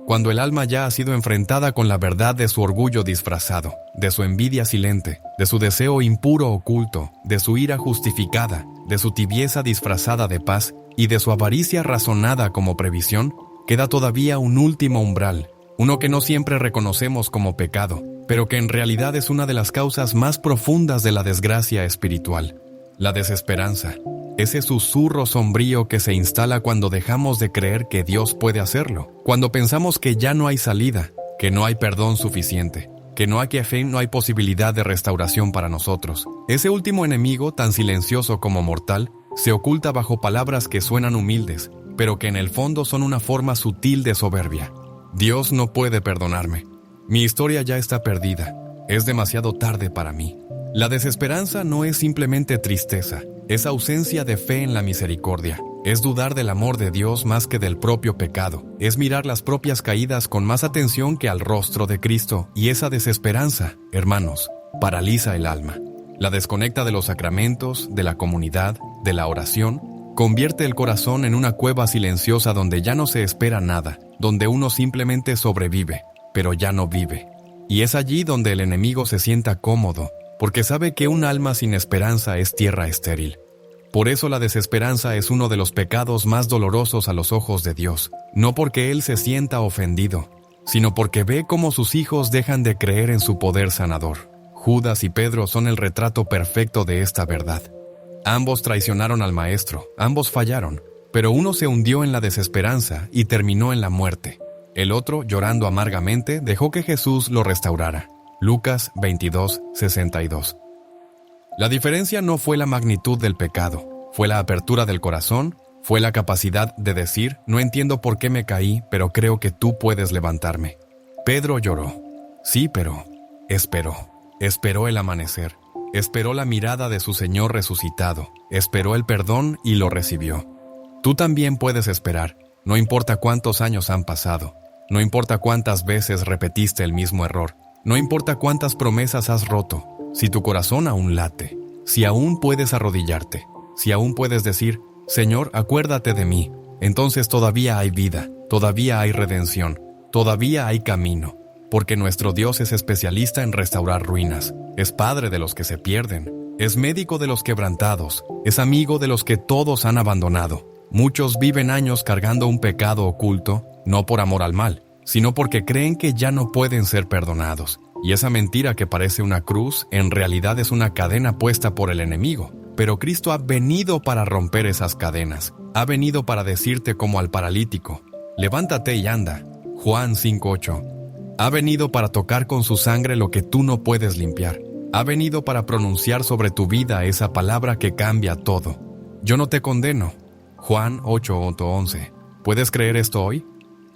cuando el alma ya ha sido enfrentada con la verdad de su orgullo disfrazado, de su envidia silente, de su deseo impuro oculto, de su ira justificada, de su tibieza disfrazada de paz y de su avaricia razonada como previsión, queda todavía un último umbral, uno que no siempre reconocemos como pecado, pero que en realidad es una de las causas más profundas de la desgracia espiritual: la desesperanza. Ese susurro sombrío que se instala cuando dejamos de creer que Dios puede hacerlo, cuando pensamos que ya no hay salida, que no hay perdón suficiente, que no hay posibilidad de restauración para nosotros. Ese último enemigo, tan silencioso como mortal, se oculta bajo palabras que suenan humildes, pero que en el fondo son una forma sutil de soberbia. Dios no puede perdonarme. Mi historia ya está perdida. Es demasiado tarde para mí. La desesperanza no es simplemente tristeza, es ausencia de fe en la misericordia. Es dudar del amor de Dios más que del propio pecado. Es mirar las propias caídas con más atención que al rostro de Cristo. Y esa desesperanza, hermanos, paraliza el alma. La desconecta de los sacramentos, de la comunidad, de la oración. Convierte el corazón en una cueva silenciosa donde ya no se espera nada, donde uno simplemente sobrevive, pero ya no vive. Y es allí donde el enemigo se sienta cómodo, porque sabe que un alma sin esperanza es tierra estéril. Por eso la desesperanza es uno de los pecados más dolorosos a los ojos de Dios, no porque Él se sienta ofendido, sino porque ve cómo sus hijos dejan de creer en su poder sanador. Judas y Pedro son el retrato perfecto de esta verdad. Ambos traicionaron al Maestro, ambos fallaron, pero uno se hundió en la desesperanza y terminó en la muerte. El otro, llorando amargamente, dejó que Jesús lo restaurara. Lucas 22:62. La diferencia no fue la magnitud del pecado, fue la apertura del corazón, fue la capacidad de decir, no entiendo por qué me caí, pero creo que tú puedes levantarme. Pedro lloró. Sí, pero esperó el amanecer. Esperó la mirada de su Señor resucitado, esperó el perdón y lo recibió. Tú también puedes esperar, no importa cuántos años han pasado, no importa cuántas veces repetiste el mismo error, no importa cuántas promesas has roto, si tu corazón aún late, si aún puedes arrodillarte, si aún puedes decir, Señor, acuérdate de mí, entonces todavía hay vida, todavía hay redención, todavía hay camino. Porque nuestro Dios es especialista en restaurar ruinas, es Padre de los que se pierden, es médico de los quebrantados, es amigo de los que todos han abandonado. Muchos viven años cargando un pecado oculto, no por amor al mal, sino porque creen que ya no pueden ser perdonados. Y esa mentira que parece una cruz, en realidad es una cadena puesta por el enemigo. Pero Cristo ha venido para romper esas cadenas, ha venido para decirte como al paralítico, levántate y anda. Juan 5:8. Ha venido para tocar con su sangre lo que tú no puedes limpiar. Ha venido para pronunciar sobre tu vida esa palabra que cambia todo. Yo no te condeno. Juan 8:11. ¿Puedes creer esto hoy?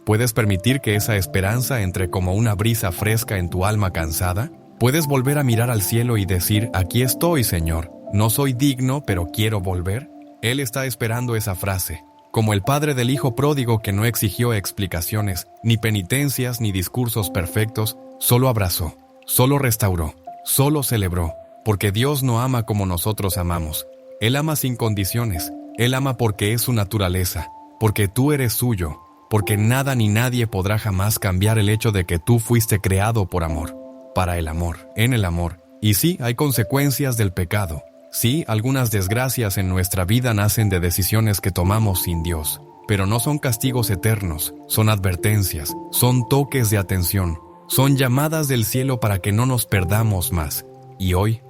¿Puedes permitir que esa esperanza entre como una brisa fresca en tu alma cansada? ¿Puedes volver a mirar al cielo y decir, aquí estoy, Señor, no soy digno, pero quiero volver? Él está esperando esa frase. Como el padre del hijo pródigo que no exigió explicaciones, ni penitencias, ni discursos perfectos, solo abrazó, solo restauró, solo celebró, porque Dios no ama como nosotros amamos. Él ama sin condiciones, Él ama porque es su naturaleza, porque tú eres suyo, porque nada ni nadie podrá jamás cambiar el hecho de que tú fuiste creado por amor, para el amor, en el amor. Y sí, hay consecuencias del pecado. Sí, algunas desgracias en nuestra vida nacen de decisiones que tomamos sin Dios, pero no son castigos eternos, son advertencias, son toques de atención, son llamadas del cielo para que no nos perdamos más. Y hoy,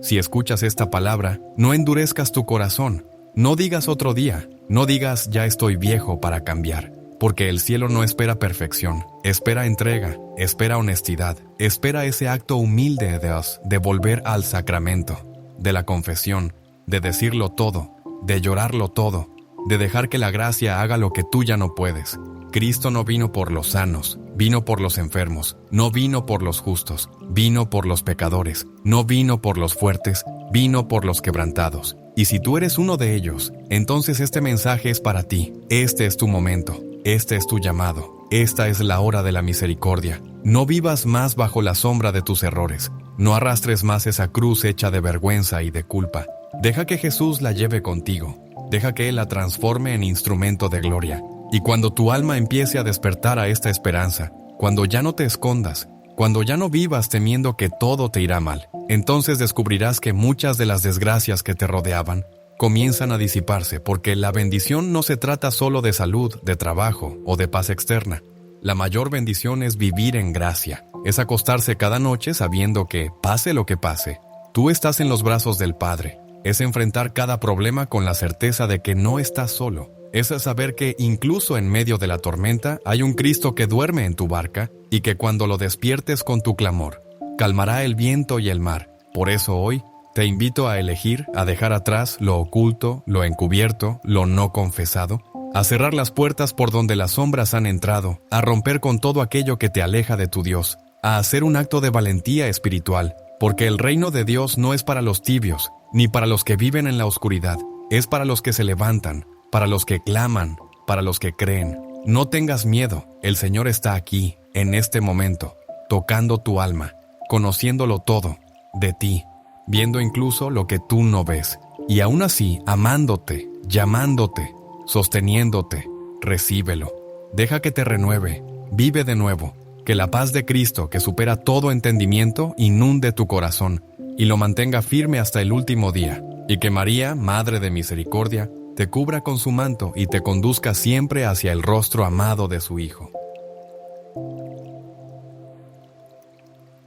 si escuchas esta palabra, no endurezcas tu corazón, no digas otro día, no digas ya estoy viejo para cambiar, porque el cielo no espera perfección, espera entrega, espera honestidad, espera ese acto humilde de Dios de volver al sacramento, de la confesión, de decirlo todo, de llorarlo todo, de dejar que la gracia haga lo que tú ya no puedes. Cristo no vino por los sanos, vino por los enfermos, no vino por los justos, vino por los pecadores, no vino por los fuertes, vino por los quebrantados. Y si tú eres uno de ellos, entonces este mensaje es para ti. Este es tu momento, este es tu llamado, esta es la hora de la misericordia. No vivas más bajo la sombra de tus errores. No arrastres más esa cruz hecha de vergüenza y de culpa. Deja que Jesús la lleve contigo. Deja que Él la transforme en instrumento de gloria. Y cuando tu alma empiece a despertar a esta esperanza, cuando ya no te escondas, cuando ya no vivas temiendo que todo te irá mal, entonces descubrirás que muchas de las desgracias que te rodeaban comienzan a disiparse, porque la bendición no se trata solo de salud, de trabajo o de paz externa. La mayor bendición es vivir en gracia, es acostarse cada noche sabiendo que, pase lo que pase, tú estás en los brazos del Padre. Es enfrentar cada problema con la certeza de que no estás solo. Es saber que incluso en medio de la tormenta hay un Cristo que duerme en tu barca y que cuando lo despiertes con tu clamor, calmará el viento y el mar. Por eso hoy te invito a elegir, a dejar atrás lo oculto, lo encubierto, lo no confesado, a cerrar las puertas por donde las sombras han entrado, a romper con todo aquello que te aleja de tu Dios, a hacer un acto de valentía espiritual, porque el reino de Dios no es para los tibios, ni para los que viven en la oscuridad, es para los que se levantan, para los que claman, para los que creen. No tengas miedo, el Señor está aquí, en este momento, tocando tu alma, conociéndolo todo, de ti, viendo incluso lo que tú no ves, y aún así amándote, llamándote, sosteniéndote. Recíbelo, deja que te renueve, vive de nuevo, que la paz de Cristo, que supera todo entendimiento, inunde tu corazón, y lo mantenga firme hasta el último día, y que María, Madre de Misericordia, te cubra con su manto y te conduzca siempre hacia el rostro amado de su Hijo.